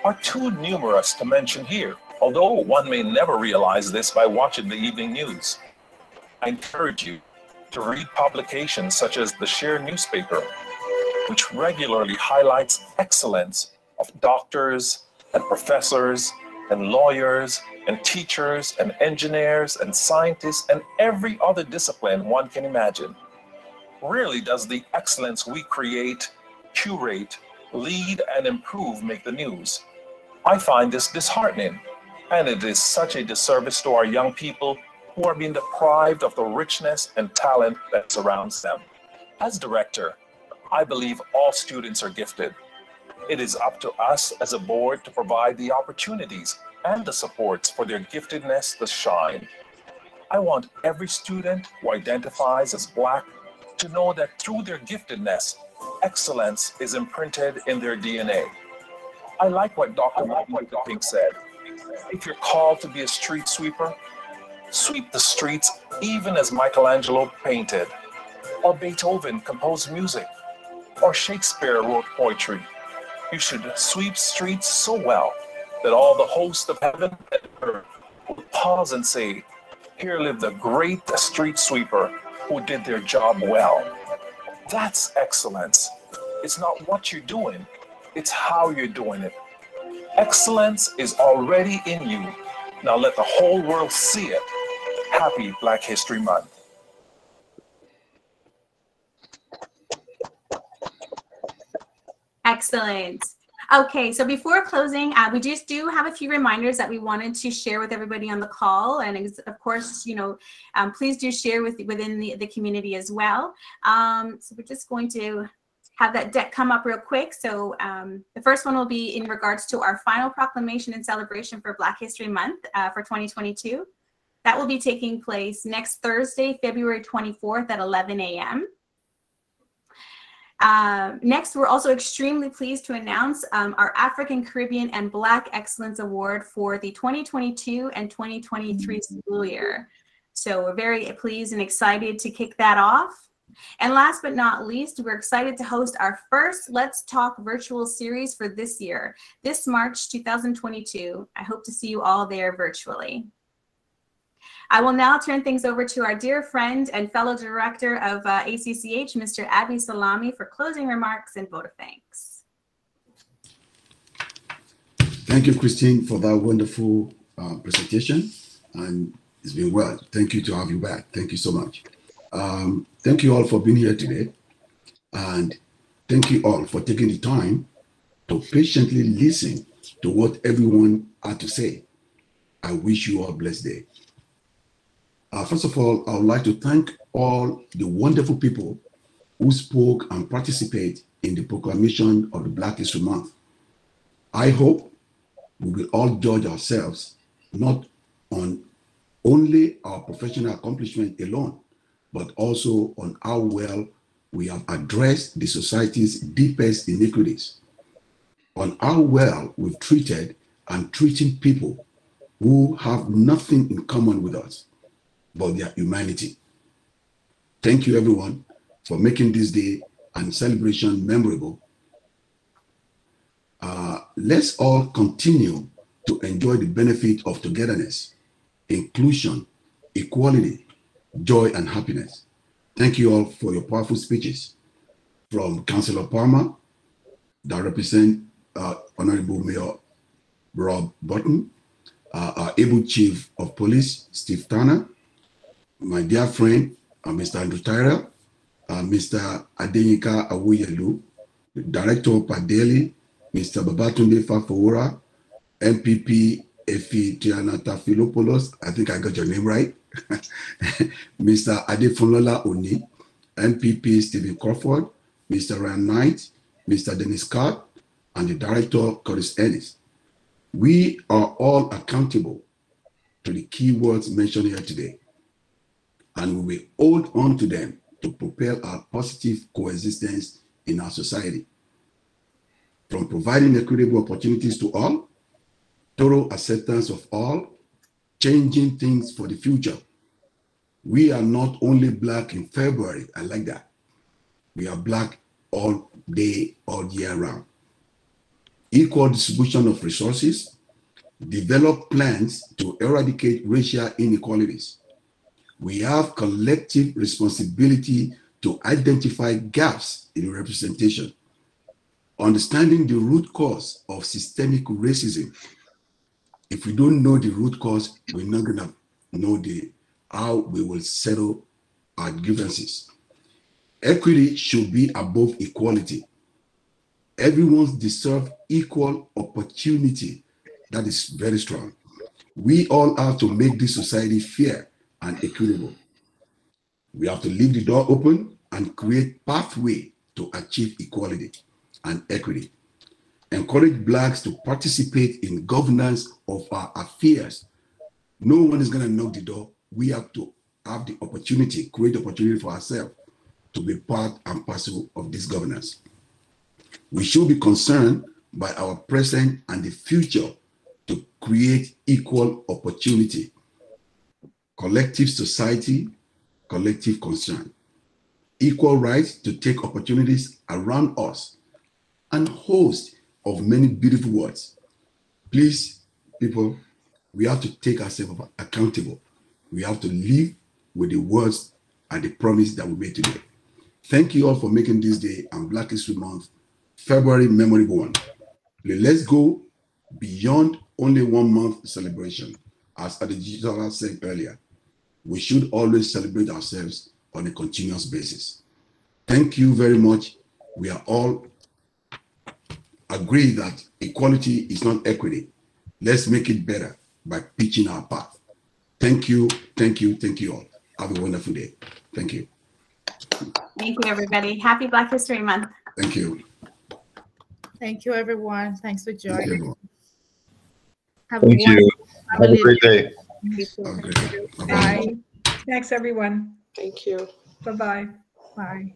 are too numerous to mention here, although one may never realize this by watching the evening news. I encourage you to read publications such as the Share newspaper, which regularly highlights excellence of doctors and professors and lawyers and teachers and engineers and scientists and every other discipline one can imagine. Rarely does the excellence we create, curate, lead, and improve make the news. I find this disheartening, and it is such a disservice to our young people who are being deprived of the richness and talent that surrounds them. As director, I believe all students are gifted. It is up to us as a board to provide the opportunities and the supports for their giftedness to shine. I want every student who identifies as Black to know that through their giftedness, excellence is imprinted in their DNA. I like what Dr. Martin Luther King said. If you're called to be a street sweeper, sweep the streets even as Michelangelo painted, or Beethoven composed music, or Shakespeare wrote poetry. You should sweep streets so well that all the hosts of heaven and earth will pause and say, here lived a great street sweeper who did their job well. That's excellence. It's not what you're doing, it's how you're doing it. Excellence is already in you. Now let the whole world see it. Happy Black History Month. Excellent. Okay, so before closing, we just do have a few reminders that we wanted to share with everybody on the call. And of course, please do share within the community as well. So we're just going to have that deck come up real quick. So the first one will be in regards to our final proclamation and celebration for Black History Month for 2022. That will be taking place next Thursday, February 24th at 11 a.m. Next, we're also extremely pleased to announce our African, Caribbean, and Black Excellence Award for the 2022 and 2023 school year. So we're very pleased and excited to kick that off. And last but not least, we're excited to host our first Let's Talk virtual series for this year, this March 2022. I hope to see you all there virtually. I will now turn things over to our dear friend and fellow director of ACCH, Mr. Abi Salami, for closing remarks and vote of thanks. Thank you, Christine, for that wonderful presentation, and it's been well. Thank you to have you back. Thank you so much. Thank you all for being here today, and thank you all for taking the time to patiently listen to what everyone had to say. I wish you all a blessed day. First of all, I would like to thank all the wonderful people who spoke and participate in the proclamation of the Black History Month. I hope we will all judge ourselves not on only our professional accomplishment alone, but also on how well we have addressed the society's deepest iniquities, on how well we've treated and treating people who have nothing in common with us but their humanity. Thank you, everyone, for making this day and celebration memorable. Let's all continue to enjoy the benefit of togetherness, inclusion, equality, joy, and happiness. Thank you all for your powerful speeches. From Councillor Palmer, that represent Honorable Mayor Rob Button, our able Chief of Police, Steve Turner, my dear friend, Mr. Andrew Tyra, Mr. Adeyinka Awoyelu, the Director of Padeli, Mr. Babatunde Fafowora, MPP Efi Tianata Philopoulos, I think I got your name right, Mr. Adefunlola Oni, MPP Stephen Crawford, Mr. Ryan Knight, Mr. Dennis Scott, and the Director, Curtis Ennis. We are all accountable to the key words mentioned here today, and we will hold on to them to propel our positive coexistence in our society. From providing equitable opportunities to all, thorough acceptance of all, changing things for the future. We are not only Black in February, I like that. We are Black all day, all year round. Equal distribution of resources, develop plans to eradicate racial inequalities. We have collective responsibility to identify gaps in representation, understanding the root cause of systemic racism. If we don't know the root cause, we're not gonna know how we will settle our grievances. Equity should be above equality. Everyone deserves equal opportunity. That is very strong. We all have to make this society fair and equitable. We have to leave the door open and create pathway to achieve equality and equity. Encourage Blacks to participate in governance of our affairs. No one is going to knock the door. We have to have the opportunity, create opportunity for ourselves to be part and parcel of this governance. We should be concerned by our present and the future to create equal opportunity, collective society, collective concern, equal rights to take opportunities around us, and host of many beautiful words. Please, people, we have to take ourselves accountable. We have to live with the words and the promise that we made today. Thank you all for making this day and Black History Month, February, memorable one. Let's go beyond only 1 month celebration. As Adejola said earlier, we should always celebrate ourselves on a continuous basis. Thank you very much. We are all agree that equality is not equity. Let's make it better by pitching our path. Thank you, thank you, thank you all. Have a wonderful day. Thank you. Thank you, everybody. Happy Black History Month. Thank you. Thank you, everyone. Thanks for joining. You. Have Thank you. Have a great day. Bye. Thanks, everyone. Thank you. Bye-bye. Bye.